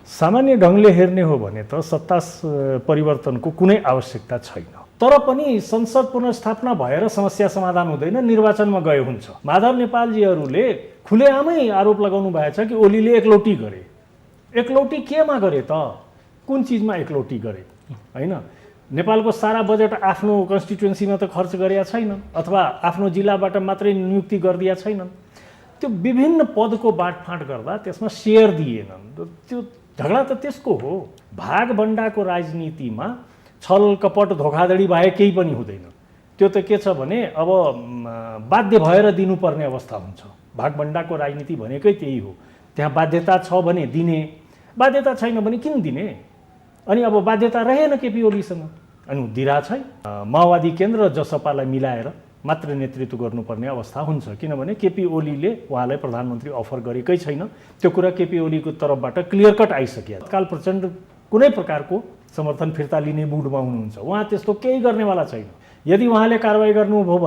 सामान्य ढङ्गले हेर्ने हो भने त सत्ता परिवर्तनको कुनै आवश्यकता छैन। तर पनि संसद पुनर्स्थापना भएर समस्या समाधान हुँदैन, निर्वाचनमा गए हुन्छ। माधव नेपालजीहरूले खुलेआमै आरोप लगाउनु भएछ कि ओलीले एकलौटी गरे। एकलौटी केमा गरे त? कुन चिजमा एकलौटी गरे? हैन, नेपालको सारा बजेट आफ्नो कन्स्टिट्युएन्सीमा त खर्च गरेका छैनन्, अथवा आफ्नो जिल्लाबाट मात्रै नियुक्ति गरिदिया छैनन्। त्यो विभिन्न पदको बाँडफाँड गर्दा त्यसमा सेयर दिएनन्। त्यो झगडा त त्यसको हो। भागभण्डाको राजनीतिमा छल कपट धोखाधडी बाहेक केही पनि हुँदैन। त्यो त के छ भने अब बाध्य भएर दिनुपर्ने अवस्था हुन्छ। भागभण्डाको राजनीति भनेकै त्यही हो। त्यहाँ बाध्यता छ भने दिने, बाध्यता छैन भने किन दिने? अनि अब बाध्यता रहेन केपी ओलीसँग, अनि दिरा छैन। माओवादी केन्द्र र जसपालाई मिलाएर मात्र नेतृत्व गर्नुपर्ने अवस्था हुन्छ, किनभने केपी ओलीले उहाँलाई प्रधानमन्त्री अफर गरेकै छैन। त्यो कुरा केपी ओलीको तर्फबाट क्लियर कट आइसक्यो। तत्काल प्रचण्ड कुनै प्रकारको समर्थन फिर्ता लिने मुडमा हुनुहुन्छ। उहाँ त्यस्तो केही गर्नेवाला छैन। यदि उहाँले कारवाही गर्नुभयो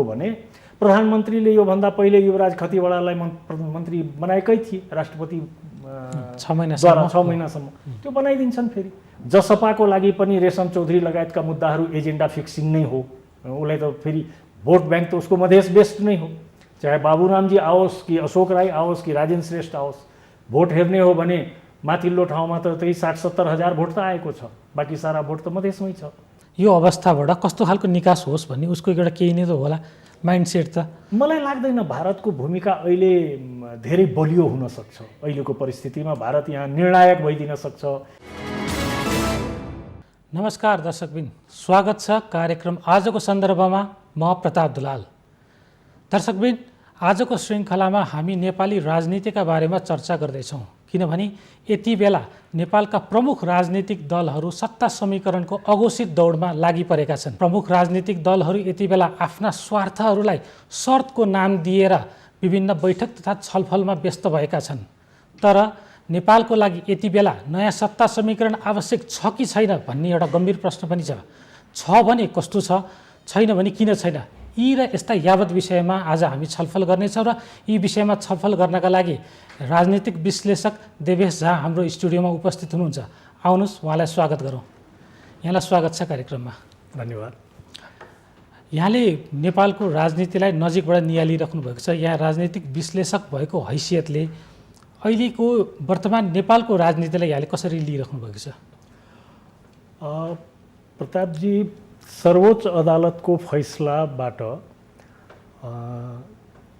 भने प्रधानमन्त्रीले योभन्दा पहिले युवराज खतिवडालाई मन्त्री बनाएकै थिए, राष्ट्रपति 6 महिनासम्म त्यो बनाइदिन्छन्। फेरि जसपाको लागि पनि रेशम चौधरी लगायतका मुद्दाहरू एजेन्डा फिक्सिङ नै हो। उसलाई त फेरि भोट ब्याङ्क त उसको मधेस बेस्ट नै हो। चाहे बाबुरामजी आओस् कि अशोक राई आओस् कि राजेन्द्र श्रेष्ठ आओस्, भोट हेर्ने हो भने माथिल्लो ठाउँमा त त्यही 60-70 हजार भोट त आएको छ, बाँकी सारा भोट त मधेसमै छ। यो अवस्थाबाट कस्तो खालको निकास होस् भन्ने उसको एउटा केही नै त होला माइन्डसेट त। मलाई लाग्दैन भारतको भूमिका अहिले धेरै बलियो हुन सक्छ। अहिलेको परिस्थितिमा भारत यहाँ निर्णायक भइदिन सक्छ। नमस्कार दर्शकबिन, स्वागत छ कार्यक्रम आजको सन्दर्भमा। म प्रताप दुलाल। दर्शकबिन, आजको श्रृङ्खलामा हामी नेपाली राजनीतिका बारेमा चर्चा गर्दैछौँ, किनभने यति बेला नेपालका प्रमुख राजनीतिक दलहरू सत्ता समीकरणको अघोषित दौडमा लागि परेका छन्। प्रमुख राजनीतिक दलहरू यति बेला आफ्ना स्वार्थहरूलाई शर्तको नाम दिएर विभिन्न बैठक तथा छलफलमा व्यस्त भएका छन्। तर नेपालको लागि यति बेला नयाँ सत्ता समीकरण आवश्यक छ कि छैन भन्ने एउटा गम्भीर प्रश्न पनि छ। छ भने कस्तो छ, छैन भने किन छैन? यी र यस्ता यावत विषयमा आज हामी छलफल गर्नेछौँ र यी विषयमा छलफल गर्नका लागि राजनीतिक विश्लेषक देवेश झा हाम्रो स्टुडियोमा उपस्थित हुनुहुन्छ। आउनुहोस्, उहाँलाई स्वागत गरौँ। यहाँलाई स्वागत छ कार्यक्रममा। धन्यवाद। यहाँले नेपालको राजनीतिलाई नजिकबाट निहालिराख्नु भएको छ। यहाँ राजनीतिक विश्लेषक भएको हैसियतले अहिलेको वर्तमान नेपालको राजनीतिलाई यहाँले कसरी लिइराख्नु भएको छ? प्रतापजी, सर्वोच्च अदालतको फैसलाबाट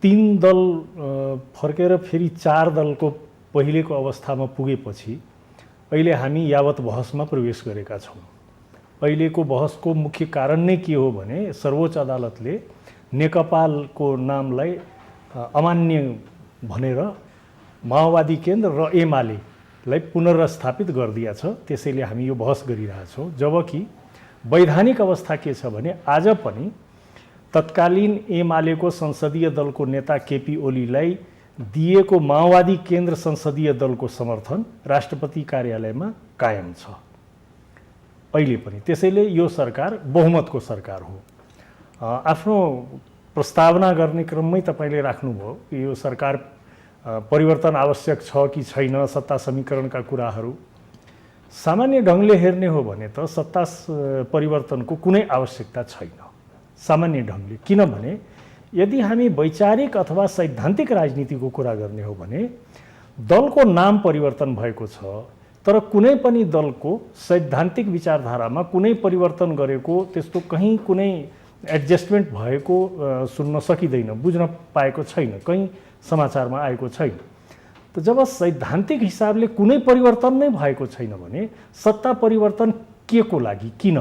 3 दल फर्केर फेरि 4 दलको पहिलेको अवस्थामा पुगेपछि अहिले हामी यावत बहसमा प्रवेश गरेका छौँ। अहिलेको बहसको मुख्य कारण नै के हो भने सर्वोच्च अदालतले नेकपाको नामलाई अमान्य भनेर माओवादी केन्द्र र एमालेलाई पुनर्स्थापित गरिदिया छ। त्यसैले हामी यो बहस गरिरहेछौँ। जबकि वैधानिक अवस्था के छ भने आज पनि तत्कालीन एमालेको संसदीय दलको नेता केपी ओलीलाई दिएको माओवादी केन्द्र संसदीय दलको समर्थन राष्ट्रपति कार्यालयमा कायम छ अहिले पनि। त्यसैले यो सरकार बहुमतको सरकार हो। आफ्नो प्रस्तावना गर्ने क्रममै तपाईँले राख्नुभयो कि यो सरकार परिवर्तन आवश्यक छ कि छैन, सत्ता समीकरणका कुराहरू। सामान्य ढङ्गले हेर्ने हो भने त सत्ता परिवर्तनको कुनै आवश्यकता छैन सामान्य ढङ्गले। किनभने यदि हामी वैचारिक अथवा सैद्धान्तिक राजनीतिको कुरा गर्ने हो भने दलको नाम परिवर्तन भएको छ, तर कुनै पनि दलको सैद्धान्तिक विचारधारामा कुनै परिवर्तन गरेको त्यस्तो कहीँ कुनै एडजस्टमेन्ट भएको सुन्न सकिँदैन, बुझ्न पाएको छैन, कहीँ समाचारमा आएको छैन। त जब सैद्धान्तिक हिसाबले कुनै परिवर्तन नै भएको छैन भने सत्ता परिवर्तन के को लागि, किन?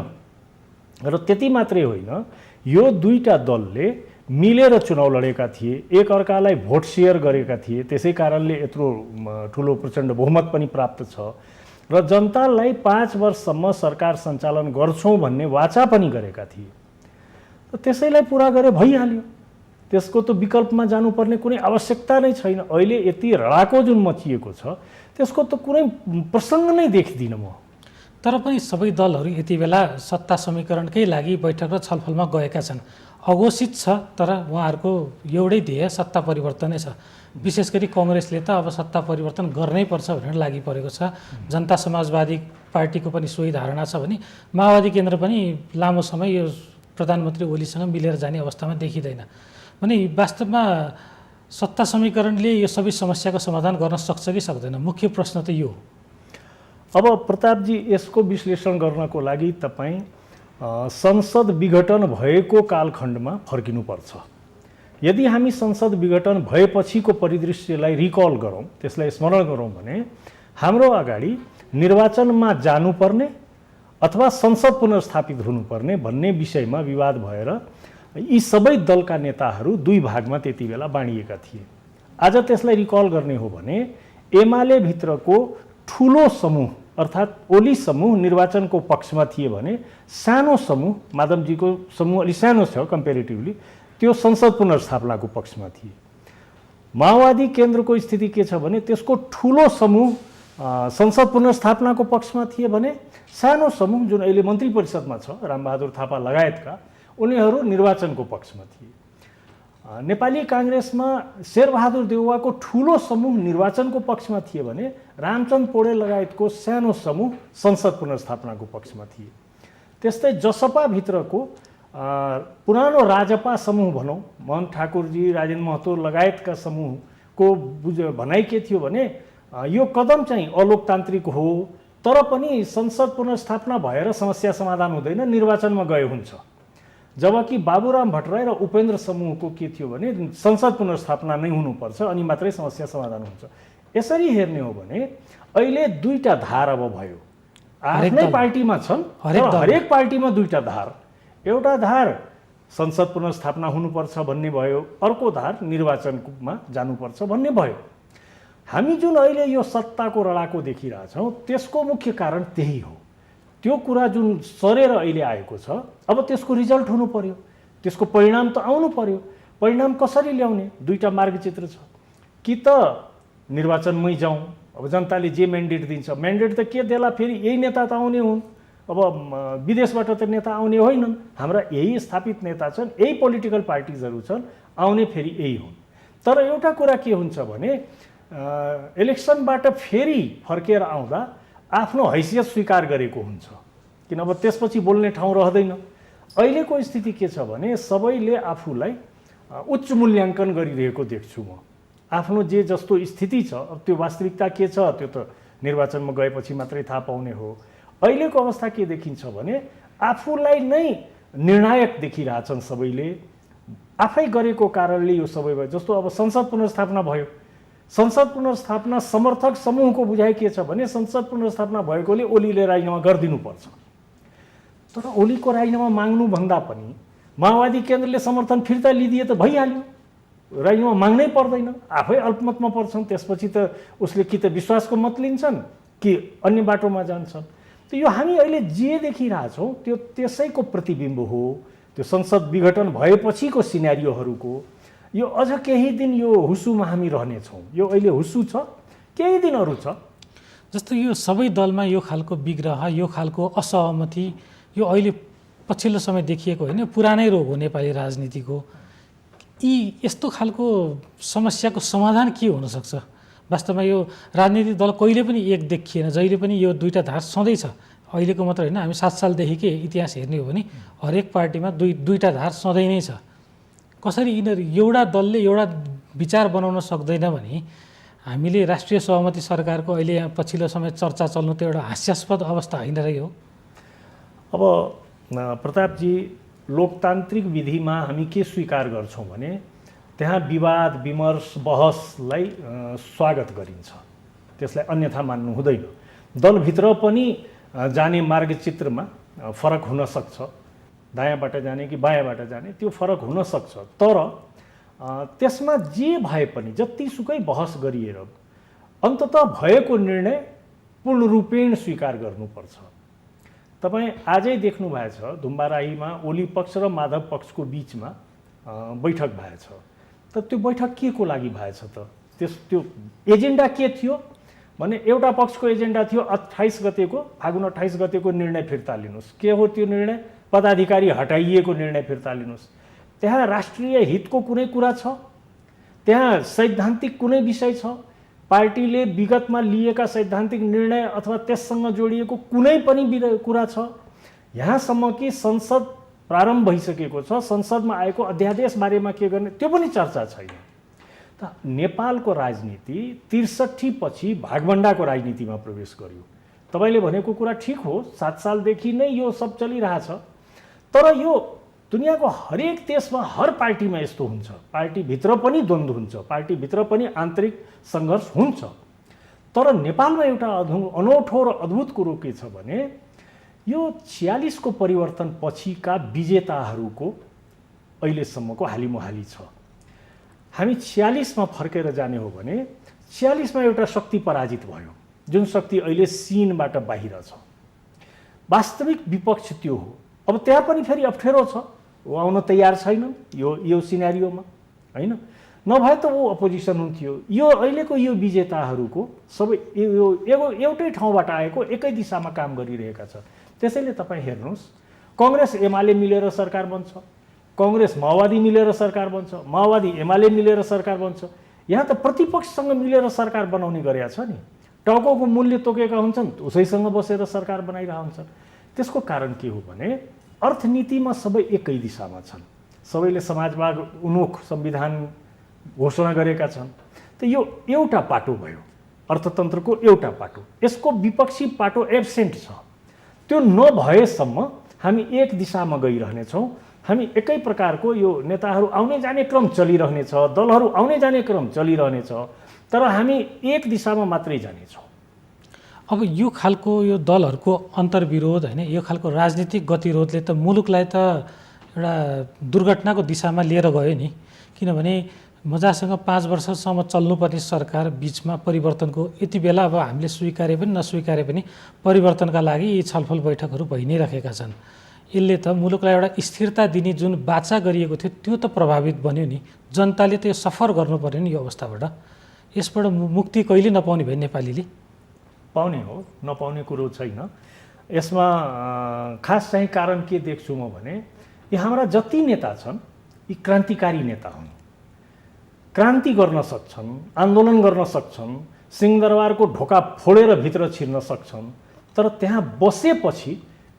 र त्यति मात्रै होइन, यो दुईटा दलले मिलेर चुनाव लडेका थिए, एक अर्कालाई भोट सेयर गरेका थिए, त्यसै कारणले यत्रो ठुलो प्रचण्ड बहुमत पनि प्राप्त छ र जनतालाई 5 वर्षसम्म सरकार सञ्चालन गर्छौँ भन्ने वाचा पनि गरेका थिए। त्यसैलाई पुरा गरे भइहाल्यो। त्यसको त विकल्पमा जानुपर्ने कुनै आवश्यकता नै छैन। अहिले यति लडाको जुन मचिएको छ त्यसको त कुनै प्रसङ्ग नै देख्दिनँ म। तर पनि सबै दलहरू यति बेला सत्ता समीकरणकै लागि बैठक र छलफलमा गएका छन्। अघोषित छ तर उहाँहरूको एउटै ध्येय सत्ता परिवर्तनै छ। विशेष गरी कङ्ग्रेसले त अब सत्ता परिवर्तन गर्नै पर्छ भनेर लागि परेको छ। जनता समाजवादी पार्टीको पनि सोही धारणा छ भने माओवादी केन्द्र पनि लामो समय यो प्रधानमन्त्री ओलीसँग मिलेर जाने अवस्थामा देखिँदैन भने वास्तवमा सत्ता समीकरणले यो सबै समस्याको समाधान गर्न सक्छ कि सक्दैन? मुख्य प्रश्न त यो हो। अब प्रतापजी, यसको विश्लेषण गर्नको लागि तपाईँ संसद विघटन भएको कालखण्डमा फर्किनुपर्छ। यदि हामी संसद विघटन भएपछिको परिदृश्यलाई रिकल गरौँ, त्यसलाई स्मरण गरौँ भने हाम्रो अगाडि निर्वाचनमा जानुपर्ने अथवा संसद पुनर्स्थापित हुनुपर्ने भन्ने विषयमा विवाद भएर यी सबै दलका नेताहरू दुई भागमा त्यति बेला बाँडिएका थिए। आज त्यसलाई रिकल गर्ने हो भने एमाले भित्रको ठुलो समूह अर्थात् ओली समूह निर्वाचनको पक्षमा थिए भने सानो समूह, माधवजीको समूह अलि सानो छ कम्पेरिटिभली, त्यो संसद पुनर्स्थापनाको पक्षमा थिए। माओवादी केन्द्रको स्थिति के छ भने त्यसको ठुलो समूह संसद पुनर्स्थापनाको पक्षमा थिए भने सानो समूह जुन अहिले मन्त्री परिषदमा छ, रामबहादुर थापा लगायतका, उनीहरू निर्वाचनको पक्षमा थिए। नेपाली काङ्ग्रेसमा शेरबहादुर देउवाको ठुलो समूह निर्वाचनको पक्षमा थिए भने रामचन्द्र पौडेल लगायतको सानो समूह संसद पुनर्स्थापनाको पक्षमा थिए। त्यस्तै जसपाभित्रको पुरानो राजपा समूह भनौँ, मोहन ठाकुरजी, राजेन्द्र महतो लगायतका समूहको भनाइ के थियो भने यो कदम चाहिँ अलोकतान्त्रिक हो, तर पनि संसद पुनर्स्थापना भएर समस्या समाधान हुँदैन, निर्वाचनमा गए हुन्छ। जबकि बाबुराम भट्टराई र उपेन्द्र समूहको के थियो भने संसद पुनर्स्थापना नै हुनुपर्छ अनि मात्रै समस्या समाधान हुन्छ। यसरी हेर्ने हो भने अहिले दुईटा धार अब भयो, आफ्नै पार्टीमा छन्, हरेक पार्टीमा दुईटा धार। एउटा धार संसद पुनर्स्थापना हुनुपर्छ भन्ने भयो, अर्को धार निर्वाचनमा जानुपर्छ भन्ने भयो। हामी जुन अहिले यो सत्ताको रडाको देखिरहेछौँ त्यसको मुख्य कारण त्यही हो। त्यो कुरा जुन सरेर अहिले आएको छ, अब त्यसको रिजल्ट हुनु पर्यो, त्यसको परिणाम त आउनु पर्यो। परिणाम कसरी ल्याउने? दुईटा मार्गचित्र छ। कि त निर्वाचनमै जाउँ, अब जनताले जे म्यान्डेट दिन्छ, म्यान्डेट त के देला, फेरि यही नेता त आउने हुन्, अब विदेशबाट त नेता आउने होइनन्, हाम्रा यही स्थापित नेता छन्, यही पोलिटिकल पार्टिजहरू छन्, आउने फेरि यही हुन्। तर एउटा कुरा के हुन्छ भने इलेक्सनबाट फेरि फर्केर आउँदा आफ्नो हैसियत स्वीकार गरेको हुन्छ, किन अब त्यसपछि बोल्ने ठाउँ रहँदैन। अहिलेको स्थिति के छ भने सबैले आफूलाई उच्च मूल्याङ्कन गरिरहेको देख्छु म। आफ्नो जे जस्तो स्थिति छ, अब त्यो वास्तविकता के छ त्यो त निर्वाचनमा गएपछि मात्रै थाहा पाउने हो। अहिलेको अवस्था के देखिन्छ भने आफूलाई नै निर्णायक देखिरहेछन् सबैले, आफै गरेको कारणले यो सबै भयो। जस्तो अब संसद पुनर्स्थापना भयो, संसद पुनर्स्थापना समर्थक समूहको बुझाइ के छ भने संसद पुनर्स्थापना भएकोले ओलीले राजीनामा गरिदिनुपर्छ। तर ओलीको राजीनामा माग्नुभन्दा पनि माओवादी केन्द्रले समर्थन फिर्ता लिदिए त भइहाल्यो, राजीनामा माग्नै पर्दैन, आफै अल्पमतमा पर्छन्। त्यसपछि त उसले कि त विश्वासको मत लिन्छन् कि अन्य बाटोमा जान्छन्। त यो हामी अहिले जे देखिरहेछौँ त्यो त्यसैको प्रतिबिम्ब हो, त्यो संसद विघटन भएपछिको सिनेरियोहरूको। यो अझ केही दिन यो हुसुमा हामी रहनेछौँ। यो अहिले हुसु छ, केही दिनहरू छ। जस्तो यो सबै दलमा यो खालको विग्रह, यो खालको असहमति यो अहिले पछिल्लो समय देखिएको होइन, पुरानै रोग हो नेपाली राजनीतिको। यी यस्तो खालको समस्याको समाधान के हुनसक्छ? वास्तवमा यो राजनीतिक दल कहिले पनि एक देखिएन, जहिले पनि यो दुईटा धार सधैँ छ। अहिलेको मात्र होइन, हामी 7 सालदेखिकै इतिहास हेर्ने हो भने हरेक पार्टीमा दुईटा धार सधैँ नै छ। कसरी यिनीहरू एउटा दलले एउटा विचार बनाउन सक्दैन भने हामीले राष्ट्रिय सहमति सरकारको अहिले यहाँ पछिल्लो समय चर्चा चल्नु त एउटा हास्यास्पद अवस्था होइन र यो? अब प्रतापजी, लोकतान्त्रिक विधिमा हामी के स्वीकार गर्छौँ भने त्यहाँ विवाद विमर्श बहसलाई स्वागत गरिन्छ, त्यसलाई अन्यथा मान्नु हुँदैन। दलभित्र पनि जाने मार्गचित्रमा फरक हुन सक्छ, दायाँबाट जाने कि बायाँबाट जाने त्यो फरक हुन सक्छ। तर त्यसमा जे भए पनि जतिसुकै बहस गरिएर अन्ततः भएको निर्णय पूर्ण रूपेण स्वीकार गर्नुपर्छ। तपाईँ आजै देख्नु भएछ धुम्बाराहीमा ओली पक्ष र माधव पक्षको बिचमा बैठक भएछ। त त्यो बैठक के को लागि भएछ त? त्यो एजेन्डा के थियो? भने एउटा पक्षको एजेन्डा थियो 28 गतेको फागुन 28 गतेको निर्णय फिर्ता लिनुहोस्। के हो त्यो निर्णय? पदाधिकारी हटाइएको निर्णय फिर्ता लिनुहोस्। त्यहाँ राष्ट्रिय हितको कुनै कुरा छ? त्यहाँ सैद्धान्तिक कुनै विषय छ? पार्टीले विगतमा लिएका सैद्धान्तिक निर्णय अथवा त्यससँग जोडिएको कुनै पनि कुरा छ? यहाँसम्म कि संसद प्रारम्भ भइसकेको छ, संसदमा आएको अध्यादेश बारेमा के गर्ने त्यो पनि चर्चा छैन। त नेपालको राजनीति 63 पछि भागभण्डाको राजनीतिमा प्रवेश गर्यो। तपाईले भनेको कुरा ठिक हो, 7 सालदेखि नै यो सब चलिरहेछ। तर यो दुनियाँको हरेक देशमा हर पार्टीमा यस्तो हुन्छ। पार्टीभित्र पनि द्वन्द्व हुन्छ, पार्टीभित्र पनि आन्तरिक सङ्घर्ष हुन्छ। तर नेपालमा एउटा अनौठो र अद्भुत कुरो के छ भने यो 46 को परिवर्तन पछिका विजेताहरूको अहिलेसम्मको हालिमुहाली छ। हामी 46 मा फर्केर जाने हो भने 46 मा एउटा शक्ति पराजित भयो, जुन शक्ति अहिले सीनबाट बाहिर छ। वास्तविक विपक्ष त्यो हो। अब त्यहाँ पनि फेरि अप्ठ्यारो छ, ऊ आउन तयार छैन यो सिनेरियोमा, हैन? नभए त ऊ अपोजिसन हुन्थ्यो। यो अहिलेको यो विजेताहरूको सबै एउटै ठाउँबाट आएको, एकै दिशामा काम गरिरहेका छ। त्यसैले तपाईँ हेर्नुहोस्, कांग्रेस एमाले मिलेर सरकार बन्छ, कांग्रेस माओवादी मिलेर सरकार बन्छ, माओवादी एमाले मिलेर सरकार बन्छ। यहाँ त प्रतिपक्षसँग मिलेर सरकार बनाउने गरेका छ नि। टाउकोको मूल्य तोकेका हुन्छन्, उसैसँग बसेर सरकार बनाइरहेका हुन्छन्। त्यसको कारण के हो भने अर्थनीतिमा सबै एकै दिशामा छन्। सबैले समाजवाद उन्मुख संविधान घोषणा गरेका छन्। त यो एउटा पाटो भयो, अर्थतन्त्रको एउटा पाटो। यसको विपक्षी पाटो एब्सेन्ट छ। त्यो नभएसम्म हामी एक दिशामा गइरहनेछौँ। हामी एकै प्रकारको यो नेताहरू आउने जाने क्रम चलिरहनेछ, दलहरू आउने जाने क्रम चलिरहनेछ, तर हामी एक दिशामा मात्रै जानेछौँ। अब यो खालको यो दलहरूको अन्तर्विरोध हैन, यो खालको राजनीतिक गतिरोधले त मुलुकलाई त एउटा दुर्घटनाको दिशामा लिएर गयो नि। किनभने मजासँग 5 वर्षसम्म चल्नुपर्ने सरकार बीचमा परिवर्तनको यति बेला अब हामीले स्वीकारे पनि नस्वीकारे पनि परिवर्तनका लागि यी छलफल बैठकहरू भइ नै रहेका छन्। यसले त मुलुकलाई एउटा स्थिरता दिने जुन बाचा गरिएको थियो त्यो त प्रभावित बन्यो नि। जनताले त यो सफर गर्नु पर्यो नि यो अवस्थाबाट। यसबाट मुक्ति कहिले नपाउने भयो नेपालीले? पाउने हो, नपाउने कुरो छैन। यसमा खास चाहिँ कारण के देख्छु म भने यी हाम्रा जति नेता छन् यी क्रान्तिकारी नेता हुन्। क्रान्ति गर्न सक्छन्, आन्दोलन गर्न सक्छन्, सिंहदरबारको ढोका फोडेर भित्र छिर्न सक्छन्। तर त्यहाँ बसेपछि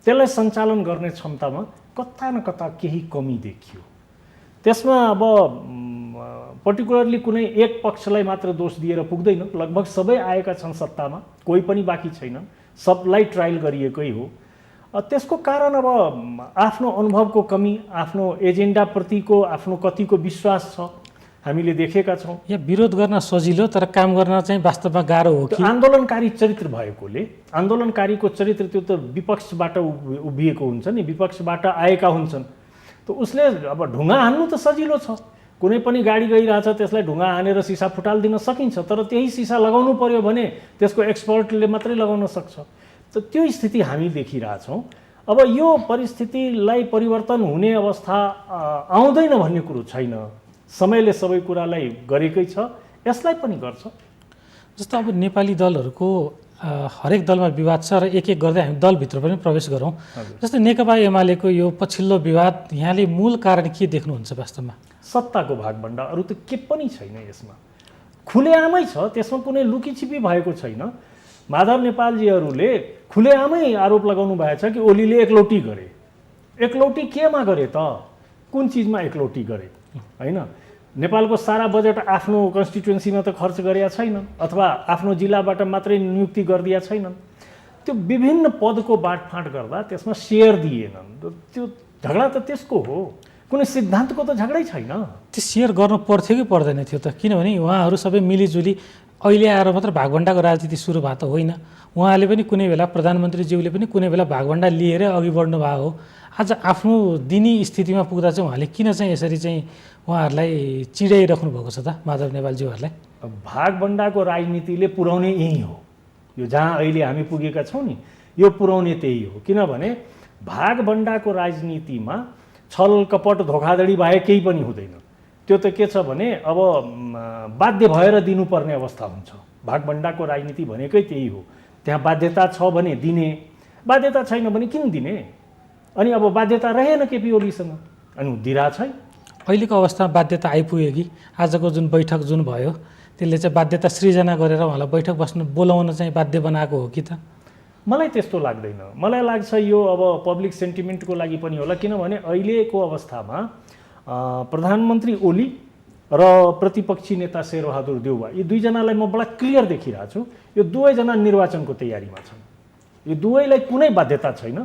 त्यसलाई सञ्चालन गर्ने क्षमतामा कता न कता केही कमी देखियो। त्यसमा अब पर्टिकुलरली कुनै एक पक्षलाई मात्र दोष दिएर पुग्दैन। लगभग सबै आएका छन् सत्तामा, कोही पनि बाँकी छैनन्, सबलाई ट्रायल गरिएकै हो। त्यसको कारण अब आफ्नो अनुभवको कमी, आफ्नो एजेन्डाप्रतिको आफ्नो कतिको विश्वास छ, हामीले देखेका छौँ। या विरोध गर्न सजिलो तर काम गर्न चाहिँ वास्तवमा गाह्रो हो कि? आन्दोलनकारी चरित्र भएकोले, आन्दोलनकारीको चरित्र त्यो त विपक्षबाट उभिएको हुन्छ नि, विपक्षबाट आएका हुन्छन्। त उसले अब ढुङ्गा हान्नु त सजिलो छ। कुनै पनि गाडी गइरहेछ त्यसलाई ढुङ्गा हानेर सिसा फुटालिदिन सकिन्छ। तर त्यही सिसा लगाउनु पर्यो भने त्यसको एक्सपर्टले मात्रै लगाउन सक्छ। त त्यो स्थिति हामी देखिरहेछौँ। अब यो परिस्थितिलाई परिवर्तन हुने अवस्था आउँदैन भन्ने कुरो छैन। समयले सबै कुरालाई गरेकै छ, यसलाई पनि गर्छ। जस्तो अब नेपाली दलहरूको हरेक दलमा विवाद छ र एक एक गर्दै हामी दलभित्र पनि प्रवेश गरौँ। जस्तै नेकपा एमालेको यो पछिल्लो विवाद, यहाँले मूल कारण के देख्नुहुन्छ वास्तवमा? सत्ताको भागभण्डा, अरू त के पनि छैन यसमा। खुलेआमै छ, त्यसमा कुनै लुकीछिपी भएको छैन। माधव नेपालजीहरूले खुलेआमै आरोप लगाउनु भएको छ कि ओलीले एकलौटी गरे। एकलौटी केमा गरे त? कुन चिजमा एकलौटी गरे? हैन, नेपालको सारा बजेट आफ्नो कन्स्टिट्युएन्सीमा त खर्च गरेका छैनन्, अथवा आफ्नो जिल्लाबाट मात्रै नियुक्ति गरिदिएका छैनन्। त्यो विभिन्न पदको बाँडफाँड गर्दा त्यसमा सेयर दिएनन्। त्यो झगडा त त्यसको हो, कुनै सिद्धान्तको त झगडै छैन। त्यो सेयर गर्नु पर्थ्यो कि पर्दैन थियो त? किनभने उहाँहरू सबै मिलिजुली अहिले आएर मात्र भागभण्डाको राजनीति सुरु भएको त होइन। उहाँले पनि कुनै बेला, प्रधानमन्त्रीज्यूले पनि कुनै बेला भागभण्डा लिएर अघि बढ्नु भएको हो। आज आफ्नो दिनी स्थितिमा पुग्दा चाहिँ उहाँले किन चाहिँ यसरी चाहिँ उहाँहरूलाई चिडाइराख्नु भएको छ त माधव नेपालज्यूहरूलाई? भागभण्डाको राजनीतिले पुर्याउने यही हो। यो जहाँ अहिले हामी पुगेका छौँ नि, यो पुर्याउने त्यही हो। किनभने भागभण्डाको राजनीतिमा छल कपट धोखाधडी बाहेक केही पनि हुँदैन। त्यो त के छ भने अब बाध्य भएर दिनुपर्ने अवस्था हुन्छ। भागभण्डाको राजनीति भनेकै त्यही हो। त्यहाँ बाध्यता छ भने दिने, बाध्यता छैन भने किन दिने? अनि अब बाध्यता रहेन केपी ओलीसँग अनि दिइरहेको छैन। अहिलेको अवस्थामा बाध्यता आइपुग्यो कि आजको जुन बैठक जुन भयो त्यसले चाहिँ बाध्यता सृजना गरेर उहाँलाई बैठक बस्न बोलाउन चाहिँ बाध्य बनाएको हो कि त? मलाई त्यस्तो लाग्दैन। मलाई लाग्छ यो अब पब्लिक सेन्टिमेन्टको लागि पनि होला, किनभने अहिलेको अवस्थामा प्रधानमन्त्री ओली र प्रतिपक्षी नेता शेरबहादुर देउवा यी दुईजनालाई म बडा क्लियर देखिरहेको छु। यो दुवैजना निर्वाचनको तयारीमा छन्। यो दुवैलाई कुनै बाध्यता छैन।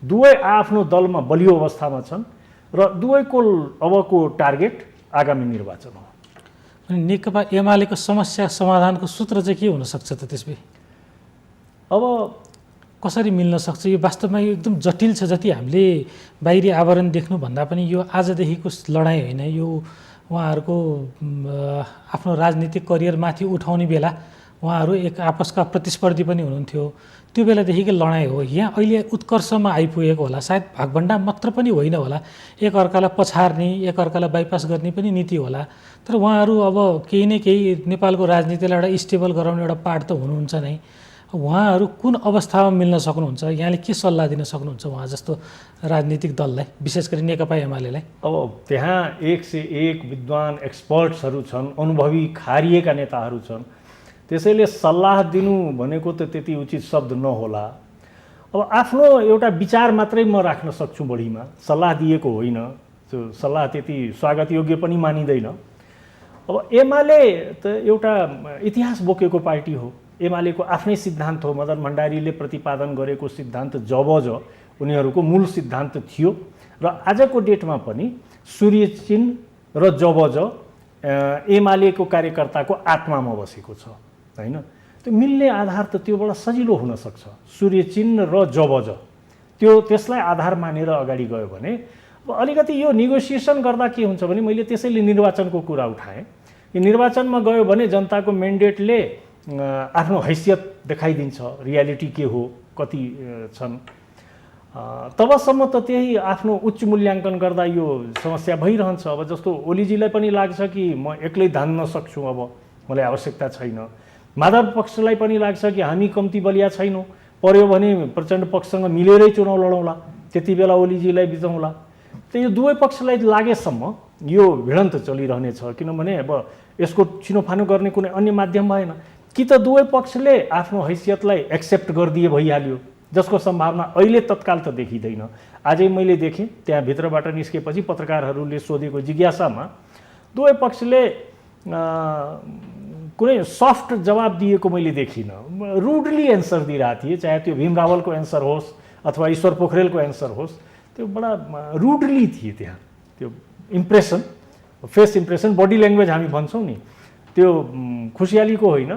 दुवै आफ्नो दलमा बलियो अवस्थामा छन् र दुवैको अबको टार्गेट आगामी निर्वाचन हो। अनि नेकपा एमालेको समस्या समाधानको सूत्र चाहिँ के हुनसक्छ त त्यसले? अब कसरी मिल्न सक्छ? यो वास्तवमा यो एकदम जटिल छ। जति हामीले बाहिरी आवरण देख्नुभन्दा पनि यो आजदेखिको लडाइँ होइन, यो उहाँहरूको आफ्नो राजनीतिक करियरमाथि उठाउने बेला उहाँहरू एक आपसका प्रतिस्पर्धी पनि हुनुहुन्थ्यो। त्यो बेलादेखिकै लडाइँ हो। यहाँ अहिले उत्कर्षमा आइपुगेको होला। सायद भागभण्डा मात्र पनि होइन होला, एकअर्कालाई पछार्ने, एकअर्कालाई बाइपास गर्ने पनि नीति होला। तर उहाँहरू अब केही न केही नेपालको राजनीतिलाई एउटा स्टेबल गराउने एउटा पार्ट त हुनुहुन्छ नै। उहाँहरू कुन अवस्थामा मिल्न सक्नुहुन्छ? यहाँले के सल्लाह दिन सक्नुहुन्छ उहाँ जस्तो राजनीतिक दललाई, विशेष गरी नेकपा एमालेलाई? अब त्यहाँ 1 से 1 विद्वान एक्सपर्ट्सहरू छन्, अनुभवी खारिएका नेताहरू छन्। त्यसैले सल्लाह दिनु भनेको त त्यति उचित शब्द नहोला। अब आफ्नो एउटा विचार मात्रै म राख्न सक्छु बढीमा, सल्लाह दिएको होइन। त्यो सल्लाह त्यति स्वागत योग्य पनि मानिँदैन। अब एमाले त एउटा इतिहास बोकेको पार्टी हो। एमालेको आफ्नै सिद्धान्त हो। मदन भण्डारीले प्रतिपादन गरेको सिद्धान्त जबज उनीहरूको मूल सिद्धान्त थियो र आजको डेटमा पनि सूर्य चिन्ह र जबज एमालेको कार्यकर्ताको आत्मामा बसेको छ हैन। त्यो मिल्ने आधार त त्योबाट सजिलो हुन सक्छ। सूर्य चिन्ह र जबज त्यसलाई आधार मानेर अगाडि गयो भने अब अलिकति यो नेगोसिएसन गर्दा के हुन्छ भने, मैले त्यसैले निर्वाचनको कुरा उठाएँ। यो निर्वाचनमा गयो भने जनताको म्यान्डेटले आफ्नो हैसियत देखाइदिन्छ, रियालिटी के हो, कति छन्। तबसम्म त त्यही आफ्नो उच्च मूल्याङ्कन गर्दा यो समस्या भइरहन्छ। अब जस्तो ओलीजीलाई पनि लाग्छ कि म एक्लै धान्न सक्छु, अब मलाई आवश्यकता छैन। माधव पक्षलाई पनि लाग्छ कि हामी कम्ती बलिया छैनौँ, पर्यो भने प्रचण्ड पक्षसँग मिलेरै चुनाव लडौँला, त्यति बेला ओलीजीलाई बिजाउँला। त यो दुवै पक्षलाई लागेसम्म यो भिडन्त चलिरहनेछ, किनभने अब यसको छिनोफानो गर्ने कुनै अन्य माध्यम भएन। कि त दुवै पक्षले आफ्नो हैसियतलाई एक्सेप्ट गरिदिए भइहाल्यो, जसको सम्भावना अहिले तत्काल त देखिँदैन। आजै मैले देखेँ त्यहाँ भित्रबाट निस्केपछि पत्रकारहरूले सोधेको जिज्ञासामा दुवै पक्षले कुनै सफ्ट जवाब दिएको मैले देखिनँ। रुडली एन्सर दिइरहेको थिए, चाहे त्यो भीम रावलको एन्सर होस् अथवा ईश्वर पोखरेलको एन्सर होस्, त्यो बडा रुडली थिए। त्यहाँ त्यो impression, face impression, body language हामी भन्छौँ नि, त्यो खुसियालीको होइन,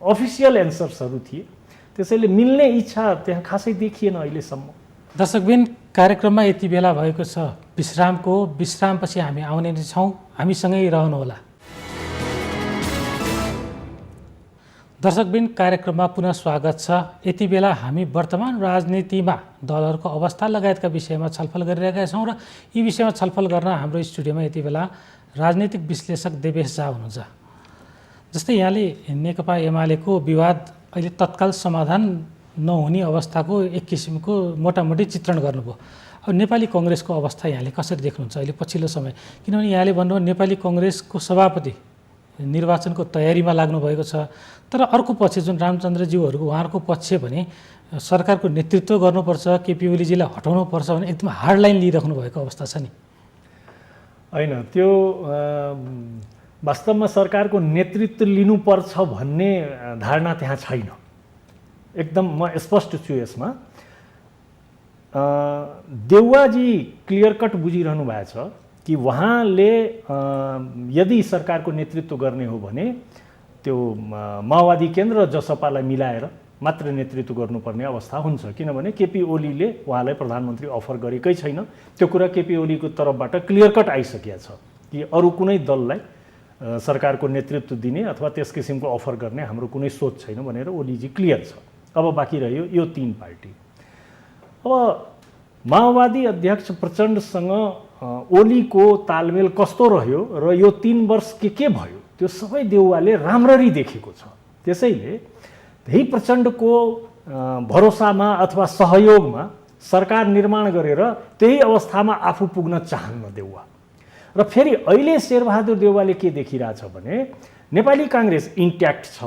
अफिसियल एन्सर्सहरू थिए। त्यसैले मिल्ने इच्छा त्यहाँ खासै देखिएन अहिलेसम्म। दर्शकबिन, कार्यक्रममा यति बेला भएको छ विश्रामको। विश्रामपछि हामी आउने नै छौँ, हामीसँगै रहनुहोला। दर्शकबिन, कार्यक्रममा पुनः स्वागत छ। यति बेला हामी वर्तमान राजनीतिमा दलहरूको अवस्था लगायतका विषयमा छलफल गरिरहेका छौँ र यी विषयमा छलफल गर्न हाम्रो स्टुडियोमा यति बेला राजनीतिक विश्लेषक देवेश झा हुनुहुन्छ। जस्तै यहाँले नेकपा एमालेको विवाद अहिले तत्काल समाधान नहुने अवस्थाको एक किसिमको मोटामोटी चित्रण गर्नुभयो। अब नेपाली कङ्ग्रेसको अवस्था यहाँले कसरी देख्नुहुन्छ अहिले पछिल्लो समय? किनभने यहाँले भन्नुभयो नेपाली कङ्ग्रेसको सभापति निर्वाचनको तयारीमा लाग्नुभएको छ, तर अर्को पक्ष जुन रामचन्द्रज्यूहरूको उहाँहरूको पक्ष भने सरकारको नेतृत्व गर्नुपर्छ, केपी ओलीजीलाई हटाउनुपर्छ भने एकदम हार्ड लाइन लिइराख्नु भएको अवस्था छ नि? होइन, त्यो वास्तवमा सरकारको नेतृत्व लिनुपर्छ भन्ने धारणा त्यहाँ छैन। एकदम म स्पष्ट छु यसमा। देउवाजी क्लियर कट बुझिरहनु भएको छ कि उहाँले यदि सरकारको नेतृत्व गर्ने हो भने त्यो माओवादी केन्द्र र जसपालाई मिलाएर मात्र नेतृत्व गर्नुपर्ने अवस्था हुन्छ। किनभने केपी ओलीले उहाँलाई प्रधानमन्त्री अफर गरेकै छैन। त्यो कुरा केपी ओलीको तर्फबाट क्लियर कट आइसकेको छ कि अरू कुनै दललाई सरकारको नेतृत्व दिने अथवा त्यस किसिमको अफर गर्ने हाम्रो कुनै सोच छैन भनेर ओलीजी क्लियर छ। अब बाँकी रह्यो यो 3 पार्टी। अब माओवादी अध्यक्ष प्रचण्डसँग ओलीको तालमेल कस्तो रह्यो र यो 3 वर्ष के भयो त्यो सबै देउवाले राम्ररी देखेको छ। त्यसैले त्यही प्रचण्डको भरोसामा अथवा सहयोगमा सरकार निर्माण गरेर त्यही अवस्थामा आफू पुग्न चाहन्न देउवा। र फेरि अहिले शेरबहादुर देउवाले के देखिरहेछ भने नेपाली काङ्ग्रेस इन्ट्याक्ट छ,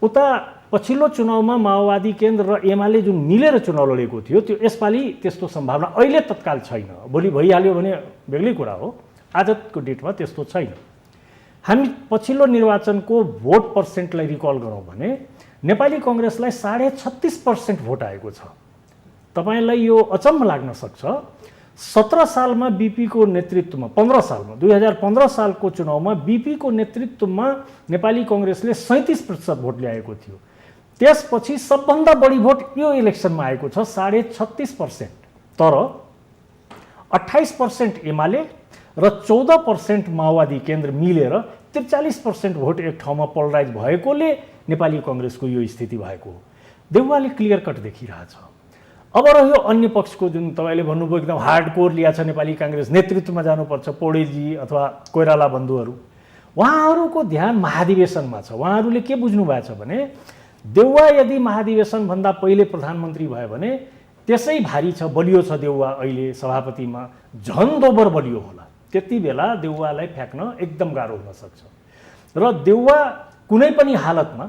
उता पछिल्लो चुनावमा माओवादी केन्द्र र एमाले जुन मिलेर चुनाव लडेको थियो त्यो यसपालि त्यस्तो सम्भावना अहिले तत्काल छैन। भोलि भइहाल्यो भने बेग्लै कुरा हो, आजको डेटमा त्यस्तो छैन। हामी पछिल्लो निर्वाचनको भोट पर्सेन्टलाई रिकल गरौँ भने नेपाली कङ्ग्रेसलाई 36.5% भोट आएको छ। तपाईलाई यो अचम्म लाग्न सक्छ, 17 सालमा बीपीको नेतृत्वमा 15 सालमा 2015 सालको चुनावमा बीपीको नेतृत्वमा नेपाली कङ्ग्रेसले 37% भोट ल्याएको थियो। त्यसपछि सबभन्दा बढी भोट यो इलेक्सनमा आएको छ 36.5%। तर 28% एमाले र 14% माओवादी केन्द्र मिलेर 43% भोट एक ठाउँमा पोलराइज भएकोले नेपाली कङ्ग्रेसको यो स्थिति भएको हो। देउवाले क्लियर कट देखिरहेछ। अब रह्यो अन्य पक्षको जुन तपाईँले भन्नुभयो एकदम हार्डकोर लिया छ नेपाली काङ्ग्रेस, नेतृत्वमा जानुपर्छ पौडेलजी अथवा कोइराला बन्धुहरू, उहाँहरूको ध्यान महाधिवेशनमा छ। उहाँहरूले के बुझ्नु भएको छ भने देउवा यदि महाधिवेशनभन्दा पहिले प्रधानमन्त्री भयो भने त्यसै भारी छ, बलियो छ देउवा अहिले सभापतिमा, झन् दोब्बर बलियो होला। त्यति बेला देउवालाई फ्याँक्न एकदम गाह्रो हुन सक्छ। र देउवा कुनै पनि हालतमा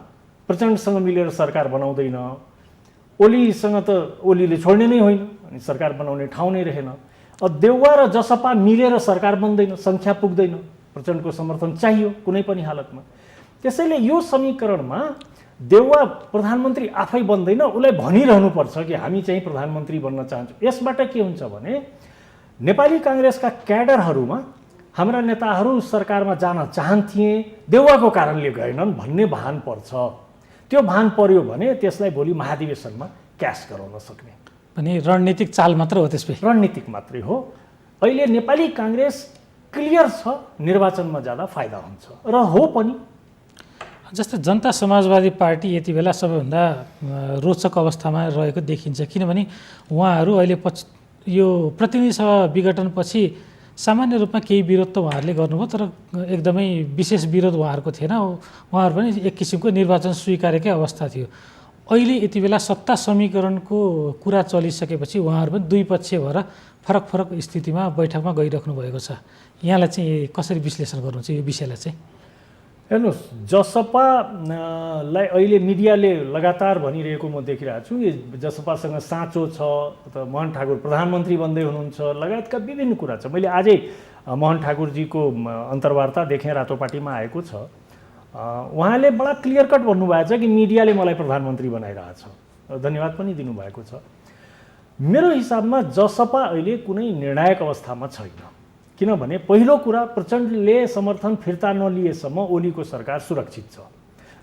प्रचण्डसँग मिलेर सरकार बनाउँदैन, ओलीसँग त ओलीले छोड्ने नै होइन, अनि सरकार बनाउने ठाउँ नै रहेन। देउवा र जसपा मिलेर सरकार बन्दैन, सङ्ख्या पुग्दैन, प्रचण्डको समर्थन चाहियो कुनै पनि हालतमा। त्यसैले यो समीकरणमा देउवा प्रधानमन्त्री आफै बन्दैन, उसलाई भनिरहनुपर्छ कि हामी चाहिँ प्रधानमन्त्री बन्न चाहन्छौँ। यसबाट के हुन्छ भने नेपाली काङ्ग्रेसका क्याडरहरूमा हाम्रा नेताहरू सरकारमा जान चाहन्थे, देउवाको कारणले गएनन् भन्ने भान पर्छ। त्यो भान पर्यो भने त्यसलाई भोलि महाधिवेशनमा क्यास गराउन सक्ने पनि रणनीतिक चाल मात्र हो, त्यसपछि रणनीतिक मात्रै हो। अहिले नेपाली काङ्ग्रेस क्लियर छ, निर्वाचनमा जाँदा फाइदा हुन्छ र हो पनि। जस्तै जनता समाजवादी पार्टी यति बेला सबैभन्दा रोचक अवस्थामा रहेको देखिन्छ, किनभने उहाँहरू अहिले यो प्रतिनिधि सभा विघटनपछि सामान्य रूपमा केही विरोध त उहाँहरूले गर्नुभयो, तर एकदमै विशेष विरोध उहाँहरूको थिएन। उहाँहरू पनि एक किसिमको निर्वाचन स्वीकारेकै अवस्था थियो। अहिले यति बेला सत्ता समीकरणको कुरा चलिसकेपछि उहाँहरू पनि दुई पक्ष भएर फरक फरक स्थितिमा बैठकमा गइराख्नु भएको छ। यहाँलाई चाहिँ कसरी विश्लेषण गर्नुहुन्छ यो विषयलाई चाहिँ? हेर्नुहोस्, जसपालाई अहिले मिडियाले लगातार भनिरहेको म देखिरहेको छु, जसपासँग साँचो छ, अथवा मोहन ठाकुर प्रधानमन्त्री बन्दै हुनुहुन्छ लगायतका विभिन्न कुरा छ। मैले आजै मोहन ठाकुरजीको अन्तर्वार्ता देखेँ, रातोपाटीमा आएको छ। उहाँले बडा क्लियर कट भन्नुभएको छ कि मिडियाले मलाई प्रधानमन्त्री बनाइरहेछ, धन्यवाद पनि दिनुभएको छ। मेरो हिसाबमा जसपा अहिले कुनै निर्णायक अवस्थामा छैन, किनभने पहिलो कुरा प्रचण्डले समर्थन फिर्ता नलिएसम्म ओलीको सरकार सुरक्षित छ